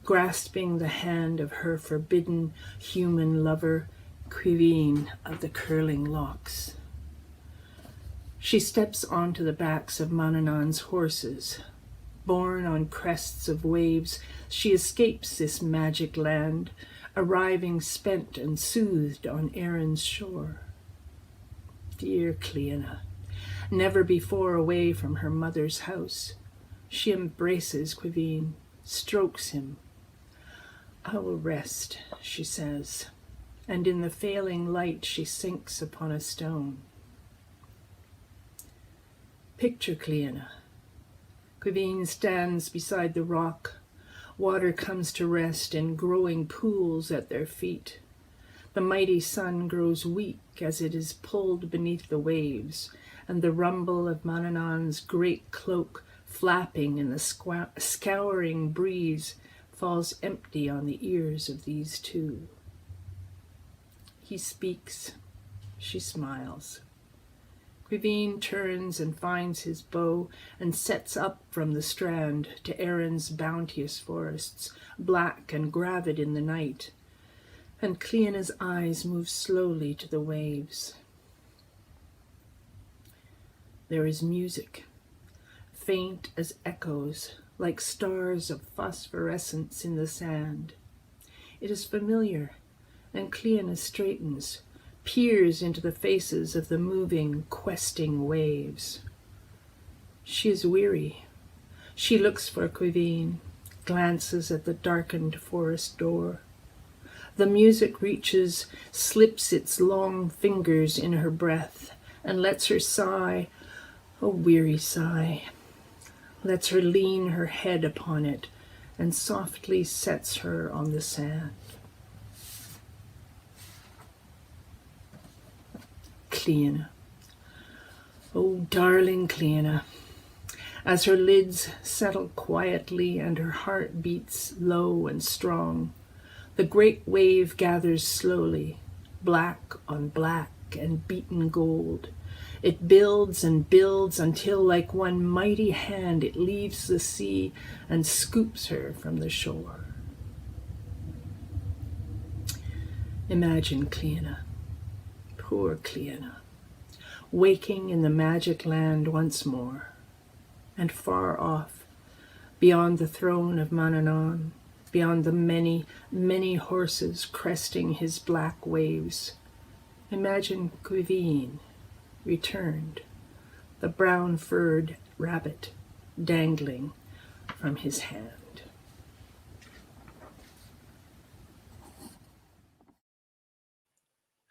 grasping the hand of her forbidden human lover, Quiveen of the curling locks. She steps onto the backs of Manannan's horses. Borne on crests of waves, she escapes this magic land, arriving spent and soothed on Erin's shore. Dear Cleana, never before away from her mother's house, she embraces Quiveen, strokes him. I will rest, she says, and in the failing light she sinks upon a stone. Picture Cleana. Quiveen stands beside the rock. Water comes to rest in growing pools at their feet. The mighty sun grows weak as it is pulled beneath the waves, and the rumble of Manannan's great cloak flapping in the scouring breeze falls empty on the ears of these two. He speaks. She smiles. Quiveen turns and finds his bow and sets up from the strand to Erin's bounteous forests, black and gravid in the night, and Cleana's eyes move slowly to the waves. There is music, faint as echoes, like stars of phosphorescence in the sand. It is familiar, and Cleana straightens, peers into the faces of the moving, questing waves. She is weary. She looks for Quiveen, glances at the darkened forest door. The music reaches, slips its long fingers in her breath, and lets her sigh, a weary sigh, lets her lean her head upon it, and softly sets her on the sand. Cleana. Oh, darling Cleana. As her lids settle quietly and her heart beats low and strong, the great wave gathers slowly, black on black and beaten gold. It builds and builds until, like one mighty hand, it leaves the sea and scoops her from the shore. Imagine Cleana. Poor Cleana, waking in the magic land once more, and far off, beyond the throne of Manannan, beyond the many, many horses cresting his black waves. Imagine Quiveen, returned, the brown-furred rabbit dangling from his hand.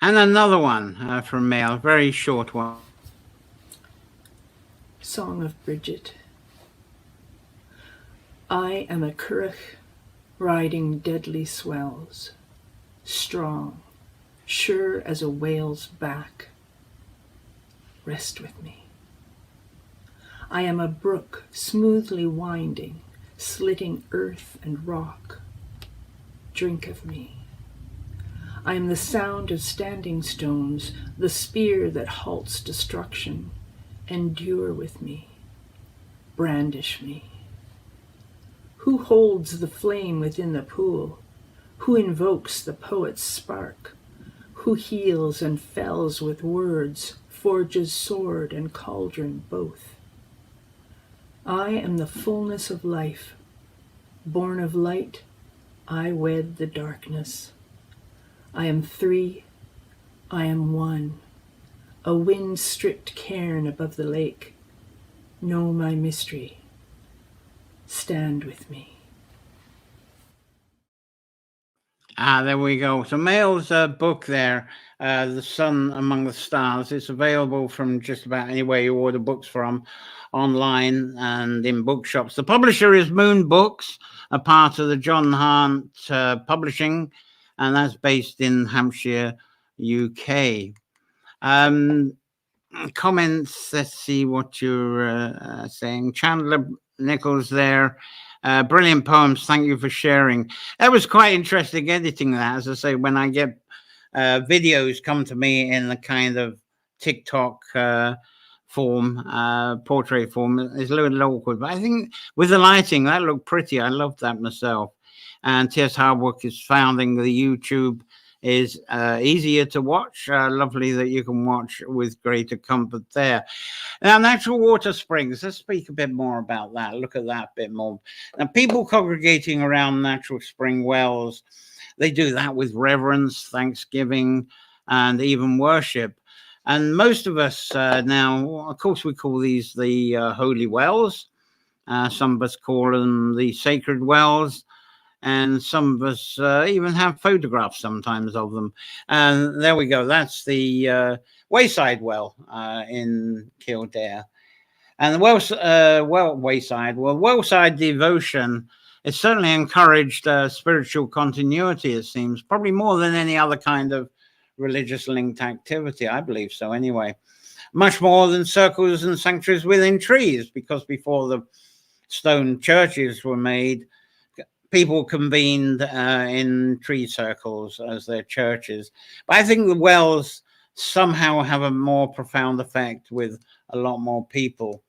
And another one from Mail, a very short one. Song of Bridget. I am a currach riding deadly swells. strong, sure as a whale's back. Rest with me. I am a brook smoothly winding, slitting earth and rock. Drink of me. I am the sound of standing stones, the spear that halts destruction. Endure with me. Brandish me. Who holds the flame within the pool? Who invokes the poet's spark? Who heals and fells with words, forges sword and cauldron both? I am the fullness of life. Born of light, I wed the darkness. I am three, I am one, a wind-stripped cairn above the lake. Know my mystery. Stand with me. There we go. So Mail's book there, The Sun Among the Stars, it's available from just about anywhere you order books from, online and in bookshops. The publisher is Moon Books, a part of the John Hart Publishing, and that's based in Hampshire, UK. Comments, let's see what you're saying. Chandler Nichols there. Brilliant poems. Thank you for sharing. That was quite interesting editing that. As I say, when I get videos come to me in the kind of TikTok form, portrait form, it's a little awkward. But I think with the lighting, that looked pretty. I loved that myself. And T.S. Harwood is founding the YouTube is easier to watch. Lovely that you can watch with greater comfort there. Now, natural water springs, let's speak a bit more about that. Look at that a bit more. Now, people congregating around natural spring wells, they do that with reverence, thanksgiving, and even worship. And most of us now, of course, we call these the holy wells. Some of us call them the sacred wells. And some of us even have photographs sometimes of them. And there we go. That's the Wayside Well in Kildare. And the Wayside devotion is certainly encouraged spiritual continuity, it seems, probably more than any other kind of religious linked activity. I believe so anyway. Much more than circles and sanctuaries within trees, because before the stone churches were made, people convened in tree circles as their churches. But I think the wells somehow have a more profound effect with a lot more people.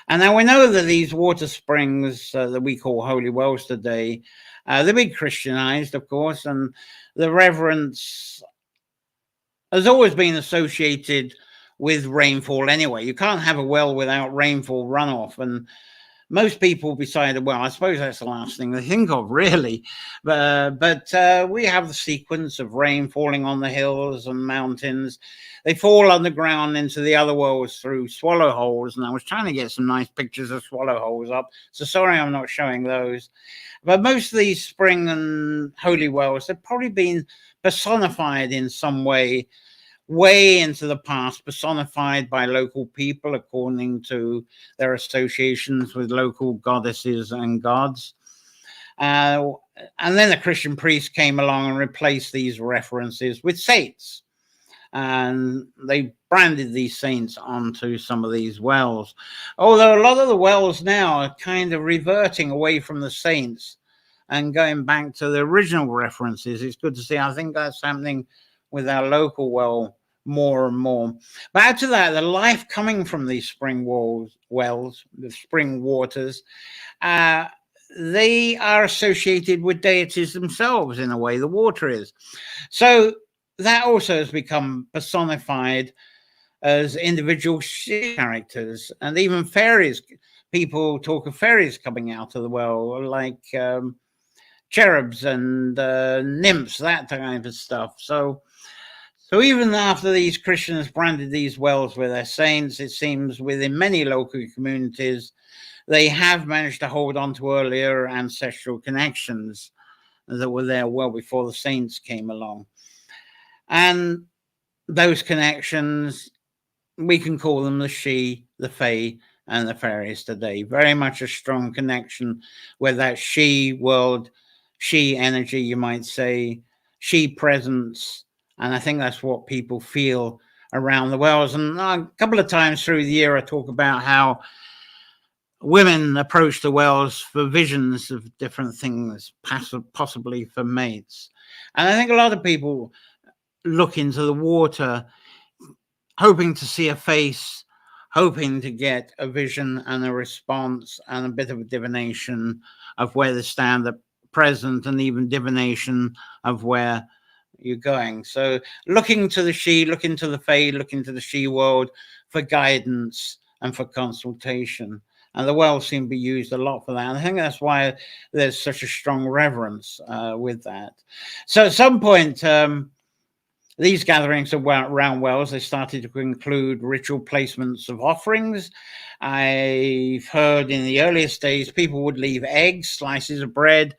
And now we know that these water springs that we call holy wells today, they've been Christianized, of course, and the reverence has always been associated with rainfall anyway. You can't have a well without rainfall runoff. And most people decided, well, I suppose that's the last thing they think of, really. But we have the sequence of rain falling on the hills and mountains. They fall underground into the other worlds through swallow holes. And I was trying to get some nice pictures of swallow holes up. So sorry I'm not showing those. But most of these spring and holy wells have probably been personified in some way into the past, personified by local people according to their associations with local goddesses and gods. And then the Christian priest came along and replaced these references with saints. And they branded these saints onto some of these wells. Although a lot of the wells now are kind of reverting away from the saints and going back to the original references. It's good to see. I think that's happening with our local well more and more. But add to that, the life coming from these spring wells, the spring waters, they are associated with deities themselves in a way, the water is. So that also has become personified as individual characters, and even fairies. People talk of fairies coming out of the well, like cherubs and nymphs, that kind of stuff. So even after these Christians branded these wells with their saints, it seems within many local communities, they have managed to hold on to earlier ancestral connections that were there well before the saints came along. And those connections, we can call them the she, the fae, and the fairies today. Very much a strong connection with that she world, she energy, you might say, she presence. And I think that's what people feel around the wells. And a couple of times through the year, I talk about how women approach the wells for visions of different things, possibly for mates. And I think a lot of people look into the water hoping to see a face, hoping to get a vision and a response and a bit of a divination of where they stand at present, and even divination of where you're going. So looking to the she, looking to the fae, looking to the she world for guidance and for consultation. And the wells seem to be used a lot for that. And I think that's why there's such a strong reverence with that. So at some point, these gatherings around wells, they started to include ritual placements of offerings. I've heard in the earliest days, people would leave eggs, slices of bread,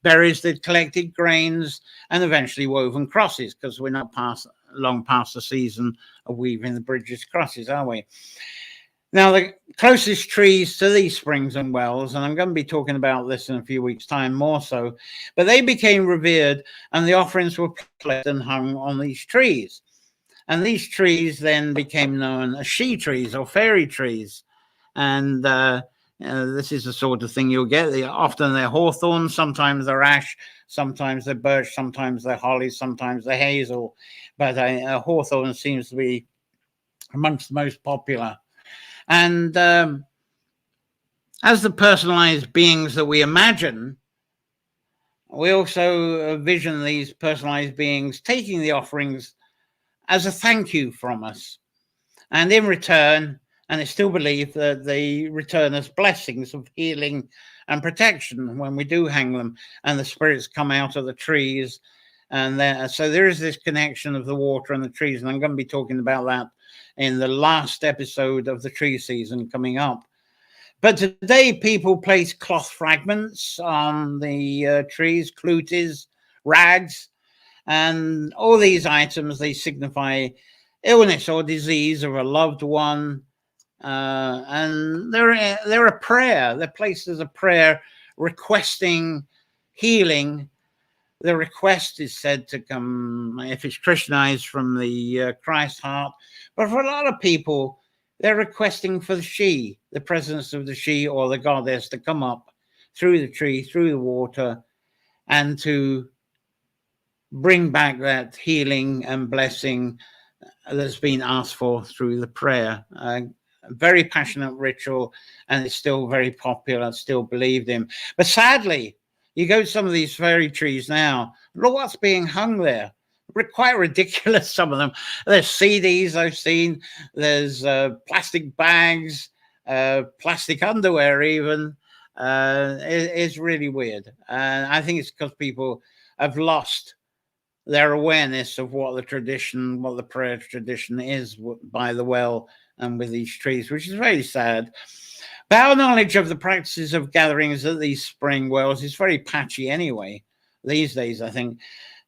berries they'd collected, grains, and eventually woven crosses, because we're not long past the season of weaving the bridges crosses, are we? Now, the closest trees to these springs and wells, and I'm going to be talking about this in a few weeks' time more so, but they became revered and the offerings were placed and hung on these trees. And these trees then became known as she trees or fairy trees. And this is the sort of thing you'll get. Often they're hawthorn, sometimes they're ash, sometimes they're birch, sometimes they're holly, sometimes they're hazel. But hawthorn seems to be amongst the most popular. And as the personalized beings that we imagine, we also vision these personalized beings taking the offerings as a thank you from us. And in return, and it's still believed that they return us blessings of healing and protection when we do hang them, and the spirits come out of the trees. And so there is this connection of the water and the trees, and I'm going to be talking about that in the last episode of the tree season coming up. But today people place cloth fragments on the trees, cluties, rags, and all these items, they signify illness or disease of a loved one. And they're a prayer. They're placed as a prayer requesting healing. The request is said to come, if it's Christianized, from the Christ heart. But for a lot of people, they're requesting for the she, the presence of the she or the goddess, to come up through the tree, through the water, and to bring back that healing and blessing that's been asked for through the prayer. A very passionate ritual, and it's still very popular, still believed in. But sadly, you go to some of these fairy trees now, look what's being hung there. Quite ridiculous, some of them. There's CDs I've seen, there's plastic bags, plastic underwear even. It's really weird. And I think it's because people have lost their awareness of what the tradition, what the prayer tradition is by the well and with these trees, which is very sad. But our knowledge of the practices of gatherings at these spring wells is very patchy anyway, these days, I think.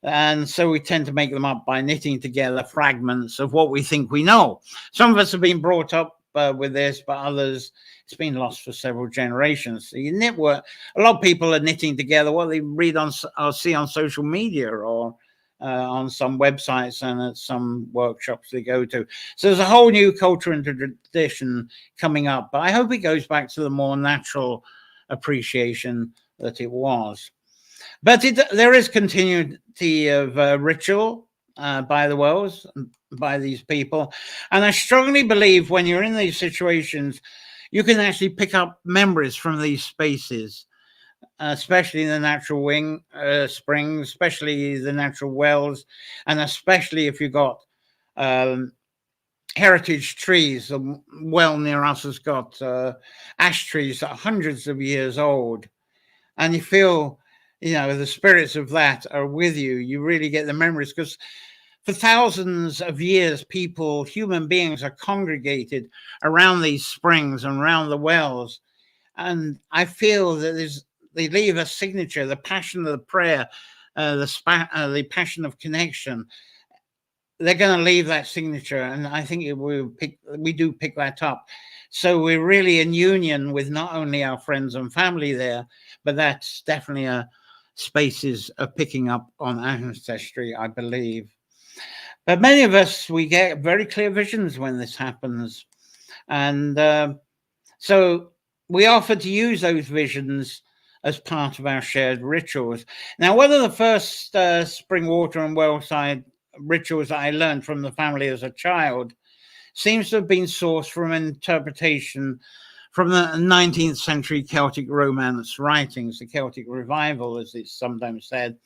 And so we tend to make them up by knitting together fragments of what we think we know. Some of us have been brought up with this, but others, it's been lost for several generations. So you knit work. A lot of people are knitting together what they read on or see on social media or on some websites and at some workshops they go to. So there's a whole new culture and tradition coming up, but I hope it goes back to the more natural appreciation that it was. But there is continuity of ritual by the wells, by these people. And I strongly believe when you're in these situations, you can actually pick up memories from these spaces, especially the natural springs, especially the natural wells, and especially if you've got heritage trees. A well near us has got ash trees that are hundreds of years old. And you feel, the spirits of that are with you. You really get the memories, because for thousands of years, human beings are congregated around these springs and around the wells. And I feel that they leave a signature, the passion of the prayer, the passion of connection. They're going to leave that signature. And I think we do pick that up. So we're really in union with not only our friends and family there, but that's definitely a spaces are picking up on ancestry, I believe. But many of us, we get very clear visions when this happens. And so we offer to use those visions as part of our shared rituals. Now, one of the first spring water and wellside rituals that I learned from the family as a child seems to have been sourced from an interpretation from the 19th century Celtic Romance writings, the Celtic Revival, as it's sometimes said.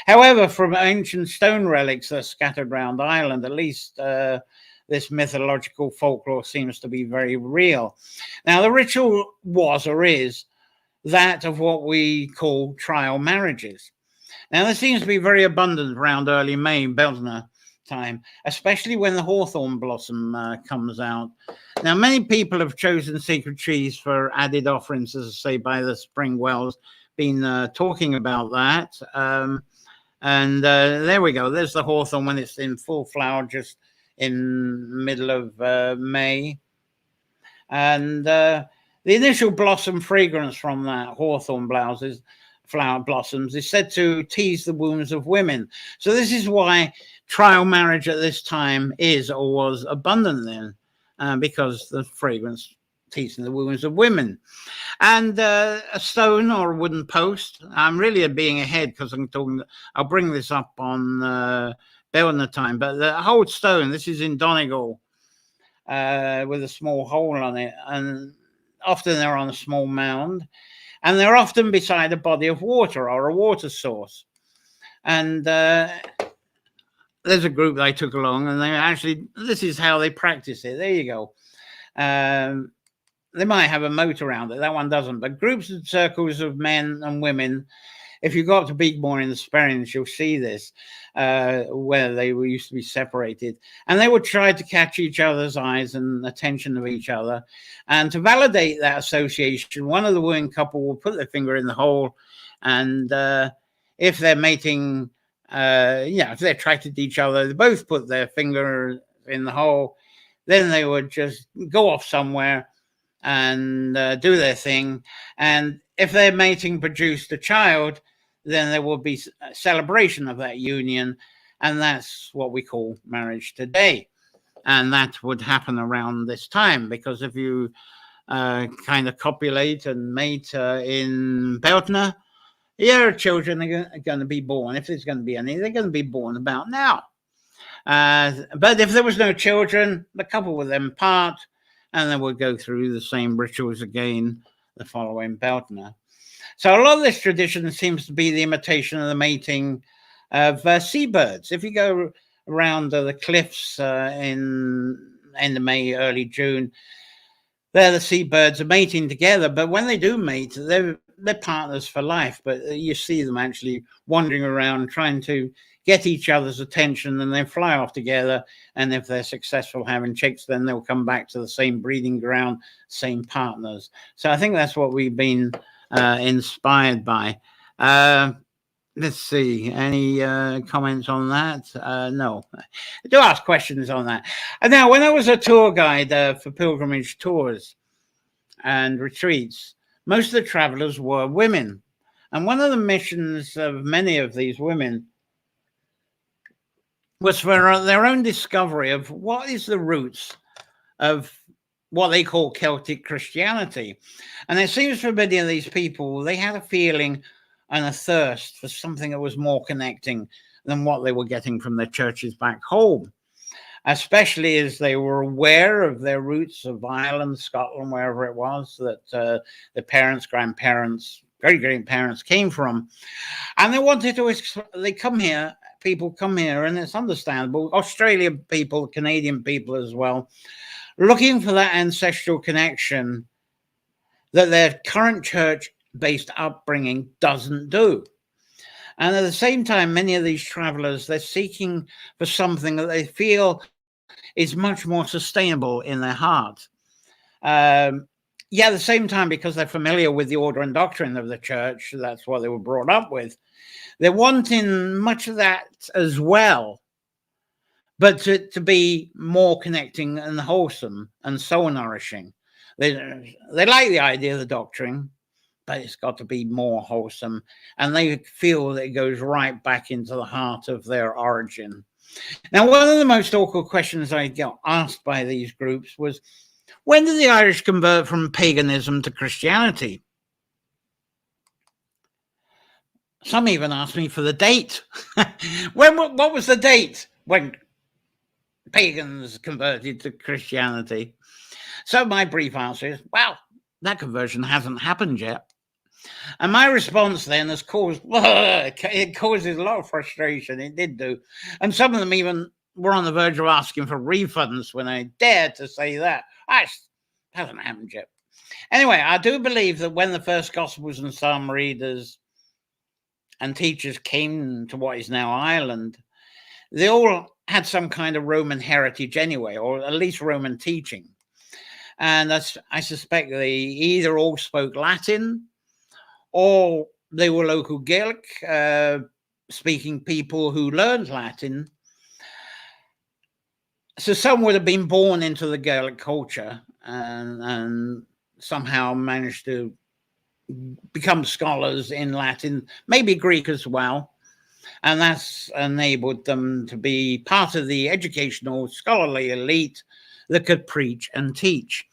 However, from ancient stone relics that are scattered around Ireland, at least this mythological folklore seems to be very real. Now, the ritual was or is that of what we call trial marriages. Now, this seems to be very abundant around early May, Beltane time, especially when the hawthorn blossom comes out. Now, many people have chosen sacred trees for added offerings, as I say, by the spring wells, been talking about that. And there we go. There's the hawthorn when it's in full flower, just in middle of May. And the initial blossom fragrance from that hawthorn flower blossoms is said to tease the wombs of women. So this is why trial marriage at this time is or was abundant then, because the fragrance teasing the wombs of women. And a stone or a wooden post. I'm really being ahead because I'll bring this up on Bowen time, but the whole stone, this is in Donegal, with a small hole on it, and often they're on a small mound, and they're often beside a body of water or a water source. And there's a group they took along, and they actually, this is how they practice it. There you go. They might have a moat around it. That one doesn't. But groups and circles of men and women, if you go up to Beagmore in the Sperrins, you'll see this, where they used to be separated. And they would try to catch each other's eyes and attention of each other. And to validate that association, one of the wooing couple will put their finger in the hole. And if they're mating, if they're attracted to each other, they both put their finger in the hole. Then they would just go off somewhere and do their thing. And if their mating produced a child, then there will be a celebration of that union. And that's what we call marriage today. And that would happen around this time, because if you kind of copulate and mate in Beltane, your children are going to be born. If there's going to be any, they're going to be born about now. But if there was no children, the couple would then part, and then we'll go through the same rituals again the following Beltane. So a lot of this tradition seems to be the imitation of the mating of seabirds. If you go around the cliffs in end of May, early June, there the seabirds are mating together. But when they do mate, they're partners for life. But you see them actually wandering around trying to get each other's attention, and they fly off together. And if they're successful having chicks, then they'll come back to the same breeding ground, same partners. So I think that's what we've been inspired by. Let's see, any comments on that? No, do ask questions on that. And now, when I was a tour guide for pilgrimage tours and retreats, most of the travelers were women. And one of the missions of many of these women was for their own discovery of what is the roots of what they call Celtic Christianity. And it seems for many of these people, they had a feeling and a thirst for something that was more connecting than what they were getting from their churches back home, especially as they were aware of their roots of Ireland, Scotland, wherever it was that the parents, grandparents, great-grandparents came from. And they wanted to, they come here, people come here, and it's understandable, Australian people, Canadian people as well, looking for that ancestral connection that their current church-based upbringing doesn't do. And at the same time, many of these travelers, they're seeking for something that they feel is much more sustainable in their heart. At the same time, because they're familiar with the order and doctrine of the church, that's what they were brought up with, they're wanting much of that as well, but to be more connecting and wholesome and soul nourishing. They like the idea of the doctrine, but it's got to be more wholesome. And they feel that it goes right back into the heart of their origin. Now, one of the most awkward questions I got asked by these groups was, when did the Irish convert from paganism to Christianity? Some even asked me for the date. What was the date when pagans converted to Christianity? So my brief answer is, well, that conversion hasn't happened yet. And my response then has caused, it causes a lot of frustration. It did do. And some of them even were on the verge of asking for refunds when I dared to say that. It hasn't happened yet. Anyway, I do believe that when the first Gospels and Psalm readers and teachers came to what is now Ireland, they all had some kind of Roman heritage anyway, or at least Roman teaching. And I suspect they either all spoke Latin or they were local Gaelic speaking people who learned Latin. So some would have been born into the Gaelic culture and somehow managed to become scholars in Latin, maybe Greek as well. And that's enabled them to be part of the educational scholarly elite that could preach and teach.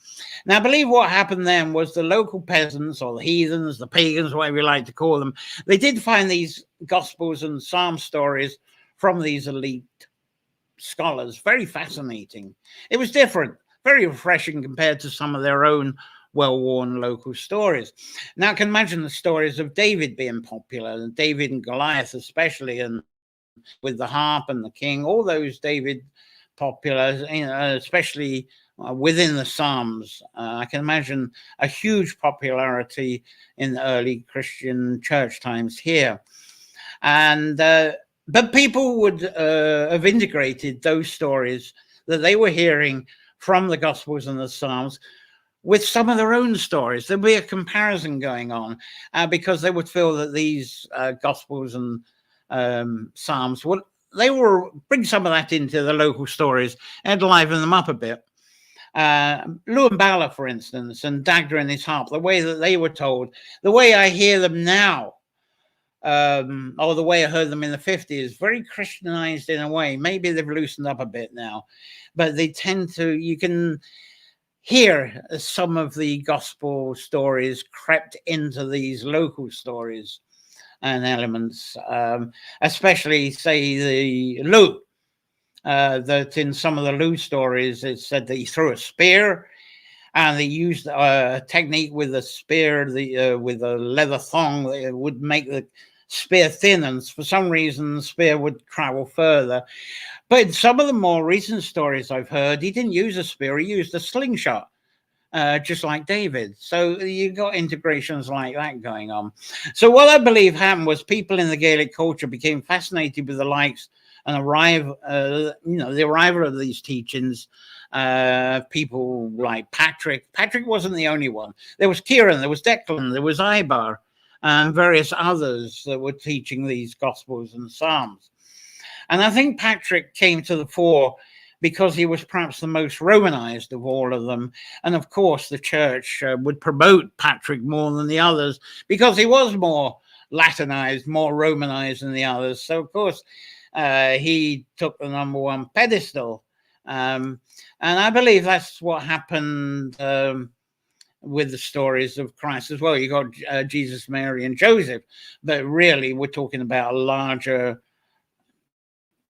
Now, I believe what happened then was the local peasants or the heathens, the pagans, whatever you like to call them, they did find these Gospels and Psalm stories from these elite scholars very fascinating. It was different, very refreshing compared to some of their own well-worn local stories. Now, I can imagine the stories of David being popular, and David and Goliath especially, and with the harp and the king, all those David popular, especially within the Psalms. I can imagine a huge popularity in the early Christian church times here. And but people would have integrated those stories that they were hearing from the Gospels and the Psalms with some of their own stories. There'd be a comparison going on because they would feel that these Gospels and Psalms would bring some of that into the local stories and liven them up a bit. Lewin Bala, for instance, and Dagda and his harp, the way that they were told, the way I hear them now, or the way I heard them in the 50s, very Christianized in a way. Maybe they've loosened up a bit now, but they tend to, you can hear some of the gospel stories crept into these local stories and elements, especially, say, the Lou, that in some of the Lou stories, it said that he threw a spear and they used a technique with a spear, with a leather thong that would make the spear thin, and for some reason the spear would travel further. But in some of the more recent stories I've heard, he didn't use a spear, he used a slingshot. Just like David. So you got integrations like that going on. So what I believe happened was people in the Gaelic culture became fascinated with the likes and the arrival of these teachings. People like Patrick. Patrick wasn't the only one. There was Kieran, there was Declan, there was Ibar, and various others that were teaching these Gospels and Psalms. And I think Patrick came to the fore because he was perhaps the most Romanized of all of them. And of course, the church would promote Patrick more than the others because he was more Latinized, more Romanized than the others. So, of course, he took the #1 pedestal. And I believe that's what happened with the stories of Christ as well. You got Jesus, Mary, and Joseph, but really we're talking about a larger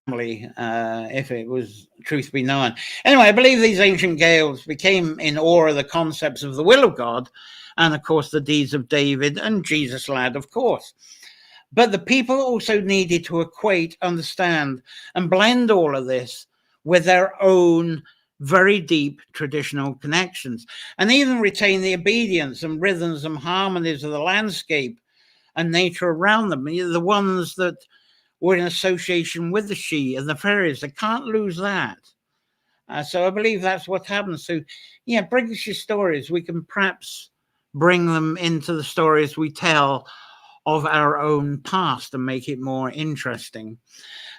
family, if it was truth be known. Anyway, I believe these ancient Gaels became in awe of the concepts of the will of God and, of course, the deeds of David and Jesus lad, of course. But the people also needed to equate, understand, and blend all of this with their own very deep traditional connections, and even retain the obedience and rhythms and harmonies of the landscape and nature around them, the ones that were in association with the Sidhe and the Fairies. They can't lose that. So I believe that's what happens. So, yeah, bring us your stories. We can perhaps bring them into the stories we tell of our own past and make it more interesting.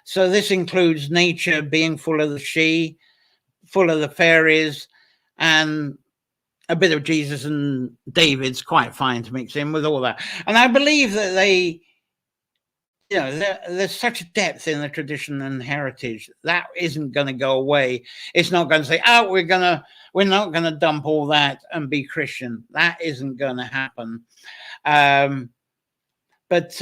So this includes nature being full of the Sidhe, full of the Fairies, and a bit of Jesus and David's quite fine to mix in with all that. And I believe that they, you know, there's such a depth in the tradition and heritage that isn't going to go away. It's not going to say, oh, we're not going to dump all that and be Christian. That isn't going to happen. But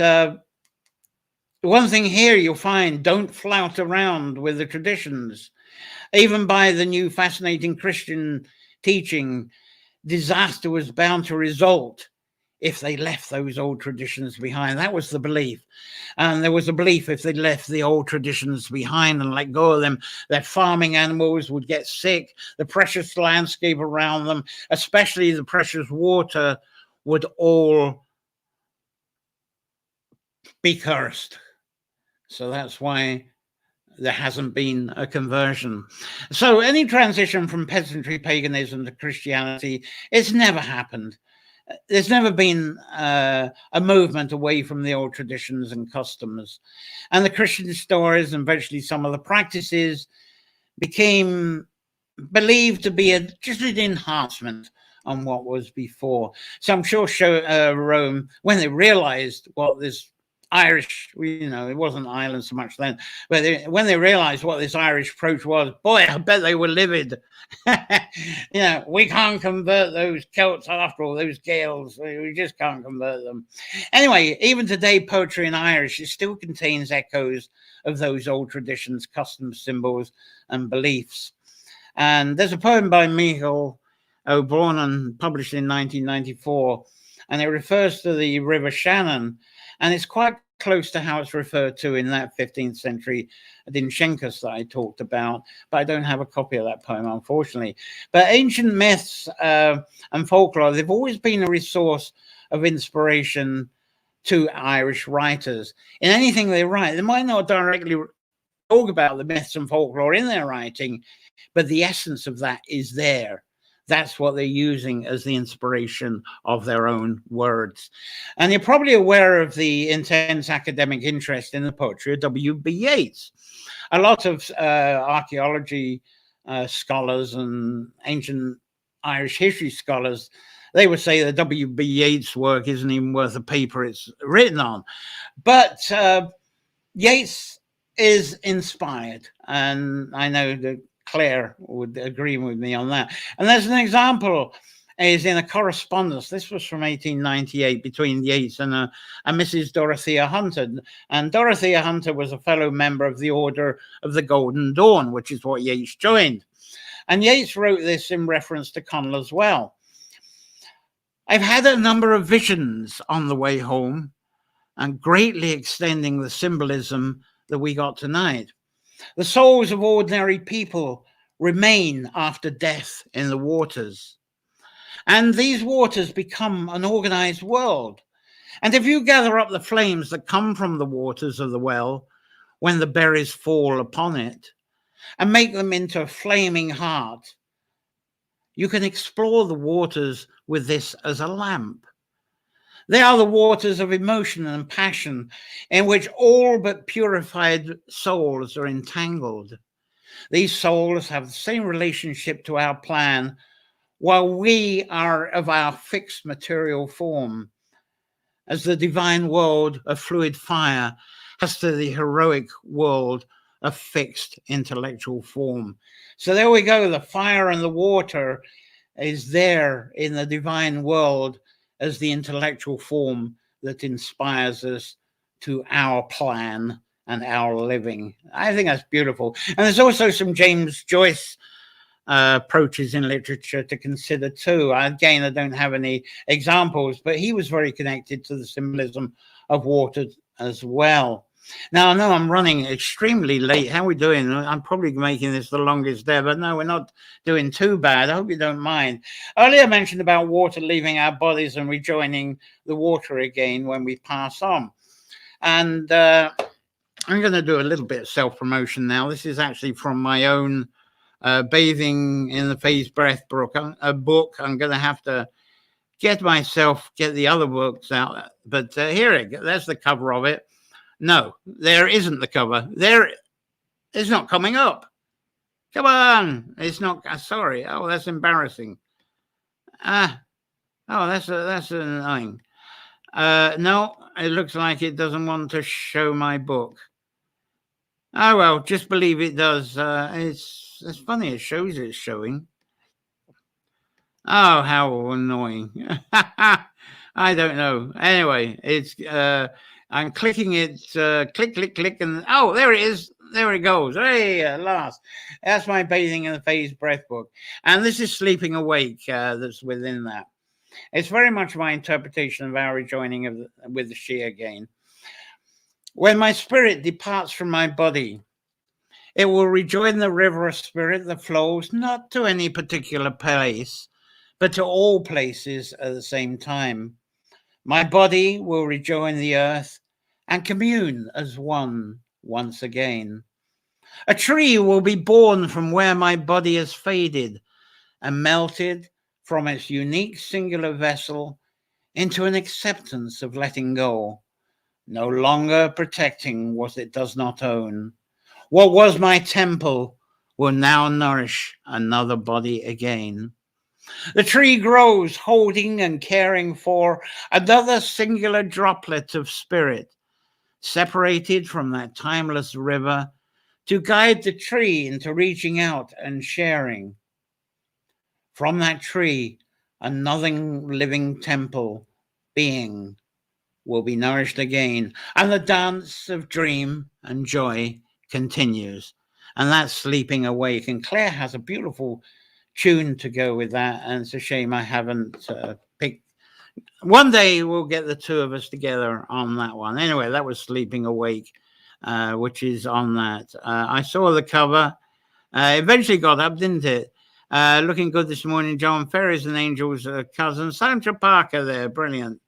one thing here you'll find, don't flout around with the traditions. Even by the new fascinating Christian teaching, disaster was bound to result if they left those old traditions behind. That was the belief. And there was a belief if they left the old traditions behind and let go of them, that farming animals would get sick, the precious landscape around them, especially the precious water, would all be cursed. So that's why there hasn't been a conversion. So any transition from peasantry paganism to Christianity, it's never happened. There's never been a movement away from the old traditions and customs. And the Christian stories and virtually some of the practices became believed to be just an enhancement on what was before. So I'm sure Rome, when they realized what this Irish, you know, it wasn't Ireland so much then, but when they realized what this Irish approach was, boy, I bet they were livid. You know, we can't convert those Celts after all, those Gaels, we just can't convert them. Anyway, even today, poetry in Irish, it still contains echoes of those old traditions, customs, symbols, and beliefs. And there's a poem by Michael O'Brien published in 1994, and it refers to the River Shannon, and it's quite close to how it's referred to in that 15th century Dinchenkus that I talked about, but I don't have a copy of that poem, unfortunately. But ancient myths and folklore, they've always been a resource of inspiration to Irish writers. In anything they write, they might not directly talk about the myths and folklore in their writing, but the essence of that is there. That's what they're using as the inspiration of their own words. And you're probably aware of the intense academic interest in the poetry of W.B. Yeats. A lot of archaeology scholars and ancient Irish history scholars, they would say that W.B. Yeats' work isn't even worth the paper it's written on. But Yeats is inspired, and I know that Claire would agree with me on that. And there's an example, is in a correspondence. This was from 1898 between Yeats and Mrs. Dorothea Hunter. And Dorothea Hunter was a fellow member of the Order of the Golden Dawn, which is what Yeats joined. And Yeats wrote this in reference to Connla's Well. I've had a number of visions on the way home, and greatly extending the symbolism that we got tonight. The souls of ordinary people remain after death in the waters. And these waters become an organized world. And if you gather up the flames that come from the waters of the well, when the berries fall upon it, and make them into a flaming heart, you can explore the waters with this as a lamp. They are the waters of emotion and passion in which all but purified souls are entangled. These souls have the same relationship to our plan, while we are of our fixed material form, as the divine world of fluid fire has to the heroic world of fixed intellectual form. So there we go. The fire and the water is there in the divine world as the intellectual form that inspires us to our plan and our living. I think that's beautiful. And there's also some James Joyce approaches in literature to consider too. Again, I don't have any examples, but he was very connected to the symbolism of water as well. Now, I know I'm running extremely late. How are we doing? I'm probably making this the longest ever. No, we're not doing too bad. I hope you don't mind. Earlier I mentioned about water leaving our bodies and rejoining the water again when we pass on. And I'm going to do a little bit of self-promotion now. This is actually from my own Bathing in the Phase Breath book. I'm going to have to get the other books out. But here it goes. That's the cover of it. No, there isn't the cover. It's not coming up. Come on. It's not. Sorry. Oh, that's embarrassing. Ah, oh, that's annoying. No, it looks like it doesn't want to show my book. Oh well, just believe it does. It's funny. It shows it's showing. Oh, how annoying! I don't know. Anyway, it's I'm clicking it. Click, click, click, and oh, there it is. There it goes. Hey, at last. That's my Bathing in the Phase breath book, and this is Sleeping Awake. That's within that. It's very much my interpretation of our rejoining with the She again. When my spirit departs from my body, it will rejoin the river of spirit that flows not to any particular place, but to all places at the same time. My body will rejoin the earth and commune as one once again. A tree will be born from where my body has faded and melted from its unique singular vessel into an acceptance of letting go, no longer protecting what it does not own. What was my temple will now nourish another body again. The tree grows, holding and caring for another singular droplet of spirit, separated from that timeless river, to guide the tree into reaching out and sharing. From that tree, another living temple being will be nourished again, and the dance of dream and joy continues. And that's Sleeping Awake. And Claire has a beautiful tune to go with that, and it's a shame I haven't picked. One day we'll get the two of us together on that one. Anyway, that was Sleeping Awake, which is on that. I saw the cover. Eventually got up, didn't it? Looking good this morning, John. Fairies and Angels, cousin. Sandra Parker there, brilliant.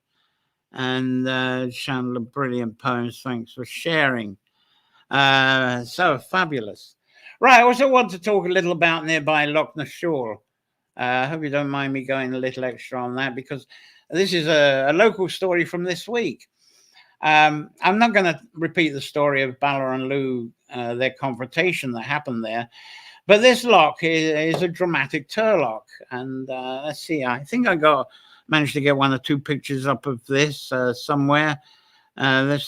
And Chandler, brilliant poems. Thanks for sharing. So fabulous. Right, I also want to talk a little about nearby Loch Ness. I hope you don't mind me going a little extra on that, because this is a local story from this week. I'm not going to repeat the story of Bala and Lou, their confrontation that happened there, but this loch is a dramatic turlock. And let's see, I think I managed to get one or two pictures up of this somewhere. There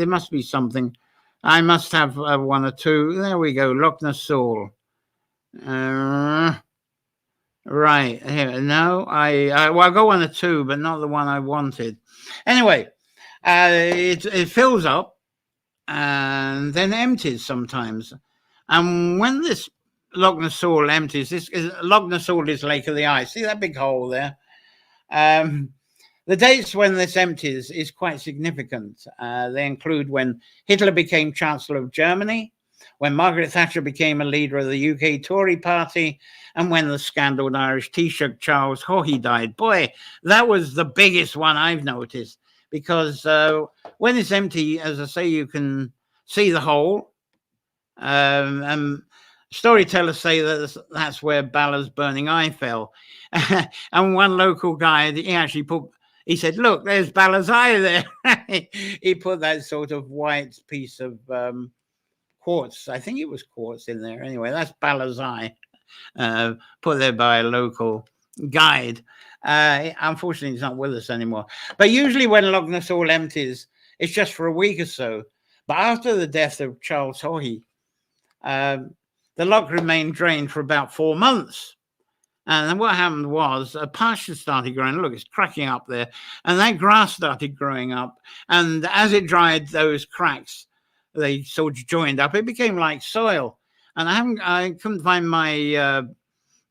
must be something. I must have one or two. There we go. Loch Ness. Right here. No, I'll go one or two, but not the one I wanted. Anyway, it fills up and then empties sometimes. And when this Loch Ness empties, Loch Ness is Lake of the Eye. See that big hole there? The dates when this empties is quite significant. They include when Hitler became Chancellor of Germany, when Margaret Thatcher became a leader of the UK Tory party, and when the scandaled Irish Taoiseach Charles Haughey died. Boy, that was the biggest one I've noticed, because when it's empty, as I say, you can see the hole. And storytellers say that that's where Bala's burning eye fell. And one local guy, he said, look, there's Bala's eye there. He put that sort of white piece of quartz. I think it was quartz in there. Anyway, that's Bala's eye, put there by a local guide. Unfortunately, he's not with us anymore. But usually when Loch Ness empties, it's just for a week or so. But after the death of Charles Haughey, the loch remained drained for about 4 months. And then what happened was a pasture started growing. Look, it's cracking up there. And that grass started growing up. And as it dried, those cracks, they sort of joined up. It became like soil. And I couldn't find my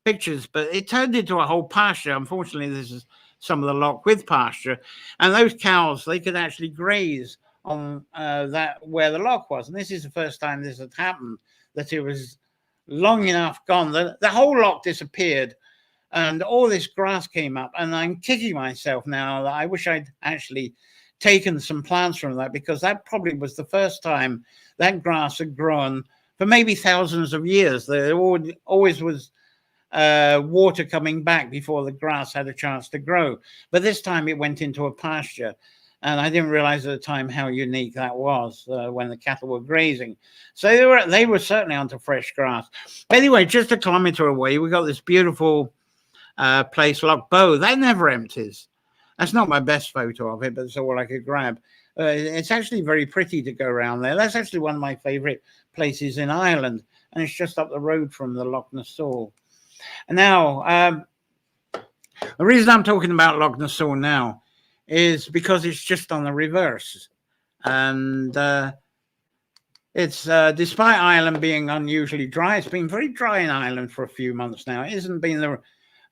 pictures, but it turned into a whole pasture. Unfortunately, this is some of the loch with pasture. And those cows, they could actually graze on that where the loch was. And this is the first time this had happened, that it was long enough gone. The whole loch disappeared. And all this grass came up, and I'm kicking myself now that I wish I'd actually taken some plants from that, because that probably was the first time that grass had grown for maybe thousands of years. There always was water coming back before the grass had a chance to grow. But this time it went into a pasture. And I didn't realize at the time how unique that was when the cattle were grazing. So they were certainly onto fresh grass. But anyway, just a kilometer away, we got this beautiful place, Loch Bow. That never empties. That's not my best photo of it, but it's all I could grab. It's actually very pretty to go around there. That's actually one of my favourite places in Ireland, and it's just up the road from the Loch Nassau. And now, the reason I'm talking about Loch Nassau now is because it's just on the reverse. And it's despite Ireland being unusually dry, it's been very dry in Ireland for a few months now. It hasn't been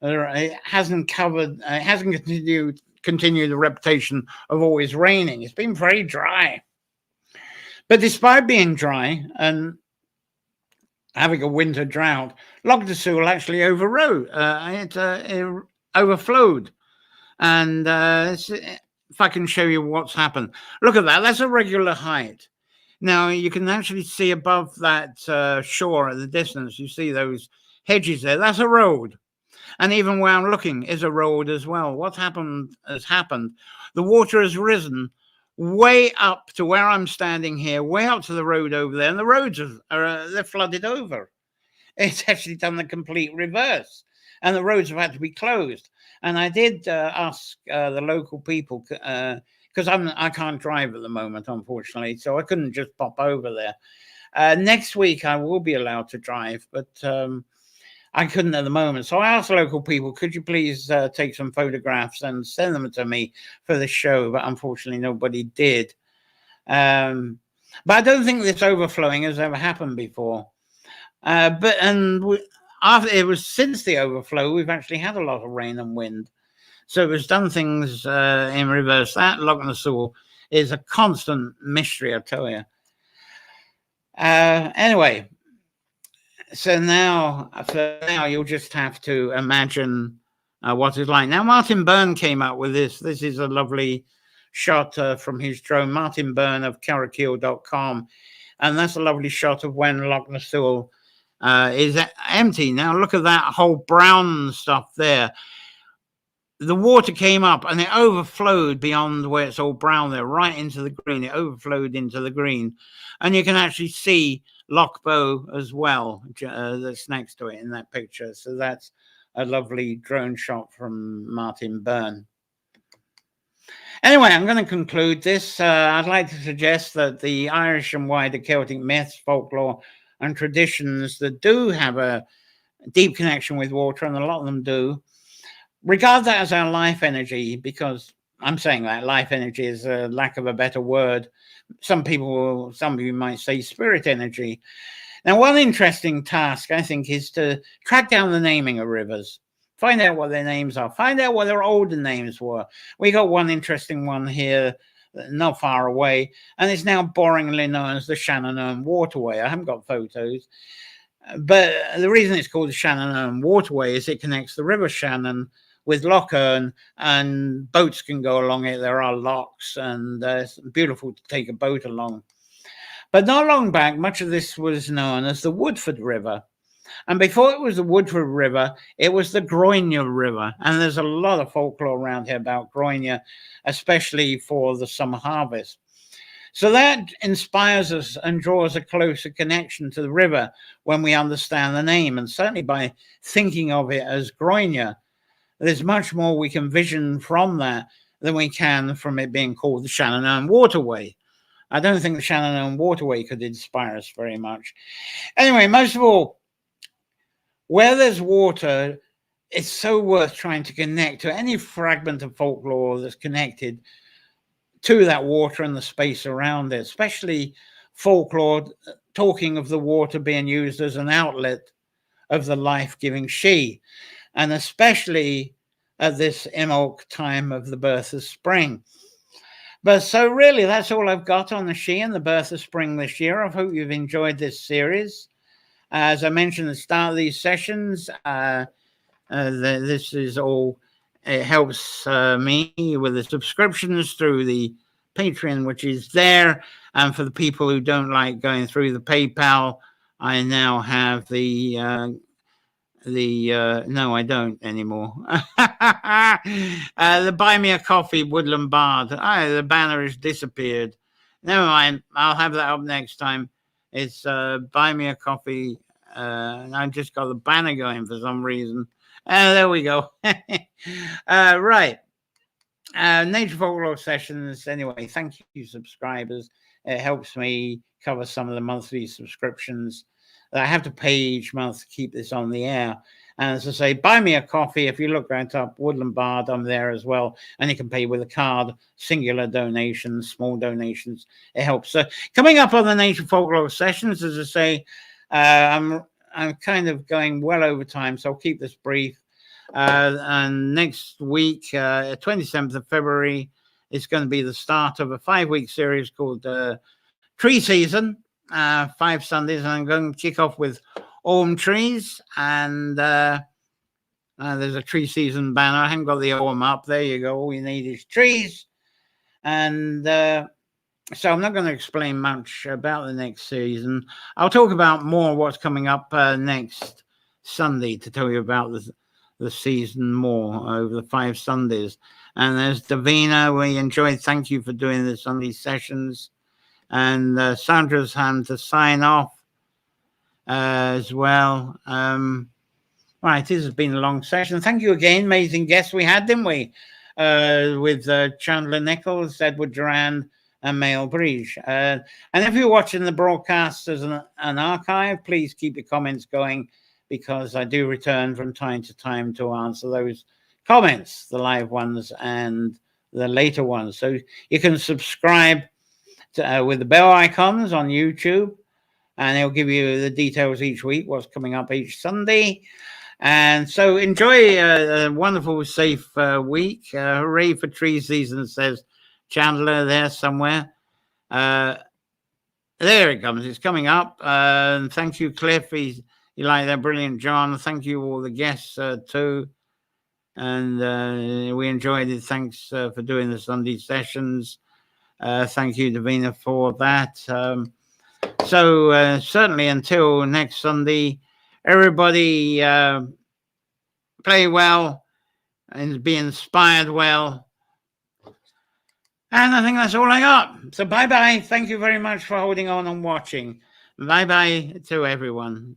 it hasn't continued the reputation of always raining. It's been very dry. But despite being dry and having a winter drought, Loch Nassau actually overflowed. And if I can show you what's happened, look at that. That's a regular height. Now you can actually see above that shore at the distance. You see those hedges there. That's a road, and even where I'm looking is a road as well. What happened has happened. The water has risen way up to where I'm standing here, way up to the road over there, and the roads they're flooded over. It's actually done the complete reverse, and the roads have had to be closed. And I did ask the local people, because I can't drive at the moment, unfortunately, so I couldn't just pop over there. Next week I will be allowed to drive, but I couldn't at the moment. So I asked local people, could you please take some photographs and send them to me for the show? But unfortunately nobody did. But I don't think this overflowing has ever happened before. After it was since the overflow, we've actually had a lot of rain and wind. So it was done things in reverse. That Loch Nassau is a constant mystery, I tell you. Anyway, so now you'll just have to imagine what it's like. Now, Martin Byrne came up with this. This is a lovely shot from his drone, Martin Byrne of Carrickeel.com. And that's a lovely shot of when Loch Nassau is empty. Now, look at that whole brown stuff there. The water came up and it overflowed beyond where it's all brown there, right into the green. It overflowed into the green. And you can actually see Loch Bow as well, that's next to it in that picture. So that's a lovely drone shot from Martin Byrne. Anyway, I'm going to conclude this. I'd like to suggest that the Irish and wider Celtic myths, folklore, and traditions that do have a deep connection with water, and a lot of them do, regard that as our life energy, because I'm saying that life energy is a lack of a better word. Some of you might say spirit energy. Now, one interesting task, I think, is to track down the naming of rivers. Find out what their names are. Find out what their older names were. We got one interesting one here, not far away, and it's now boringly known as the Shannon Waterway. I haven't got photos, but the reason it's called the Shannon Waterway is it connects the River Shannon with Loch Earn, and boats can go along it. There are lochs, and it's beautiful to take a boat along. But not long back, much of this was known as the Woodford River. And before it was the Woodford River, it was the Groyne River. And there's a lot of folklore around here about Groyne, especially for the summer harvest. So that inspires us and draws a closer connection to the river when we understand the name. And certainly by thinking of it as Groyne, there's much more we can vision from that than we can from it being called the Shannon Waterway. I don't think the Shannon Waterway could inspire us very much. Anyway, most of all, where there's water, it's so worth trying to connect to any fragment of folklore that's connected to that water and the space around it, especially folklore talking of the water being used as an outlet of the life-giving she, and especially at this Imbolc time of the birth of spring. But so really, that's all I've got on the she and the birth of spring this year. I hope you've enjoyed this series. As I mentioned at the start of these sessions, this is all, it helps me with the subscriptions through the Patreon, which is there. And for the people who don't like going through the PayPal, I now have the no, I don't anymore. The Buy Me a Coffee Woodland Bard. The banner has disappeared. Never mind, I'll have that up next time. It's Buy Me a Coffee. I just got the banner going for some reason. There we go. Right. Nature Folklore sessions. Anyway, thank you, subscribers. It helps me cover some of the monthly subscriptions that I have to pay each month to keep this on the air. And as I say, buy me a coffee. If you look right up, Woodland Bard, I'm there as well. And you can pay with a card, singular donations, small donations. It helps. So coming up on the Nature Folklore sessions, as I say, I'm kind of going well over time, so I'll keep this brief. And next week, 27th of February, is going to be the start of a 5-week series called Tree Season, 5 Sundays. And I'm going to kick off with Orm trees. And there's a Tree Season banner. I haven't got the Orm up. There you go. All you need is trees. And so I'm not going to explain much about the next season. I'll talk about more what's coming up next Sunday to tell you about the season more over the 5 Sundays. And there's Davina, we enjoyed. Thank you for doing the Sunday sessions. And Sandra's hand to sign off as well. Right, this has been a long session. Thank you again. Amazing guests we had, didn't we? With Chandler Nichols, Edward Durand, and Mail Bridge. And if you're watching the broadcast as an archive, please keep your comments going, because I do return from time to time to answer those comments, the live ones and the later ones. So you can subscribe to, with the bell icons on YouTube, and it'll give you the details each week, what's coming up each Sunday. And so enjoy a wonderful, safe week. Hooray for tree season, says Chandler there somewhere. There it comes. It's coming up. And thank you, Cliff. You like that? Brilliant, John. Thank you, all the guests, too. And we enjoyed it. Thanks for doing the Sunday sessions. Thank you, Davina, for that. So certainly until next Sunday, everybody play well and be inspired well. And I think that's all I got. So bye-bye. Thank you very much for holding on and watching. Bye-bye to everyone.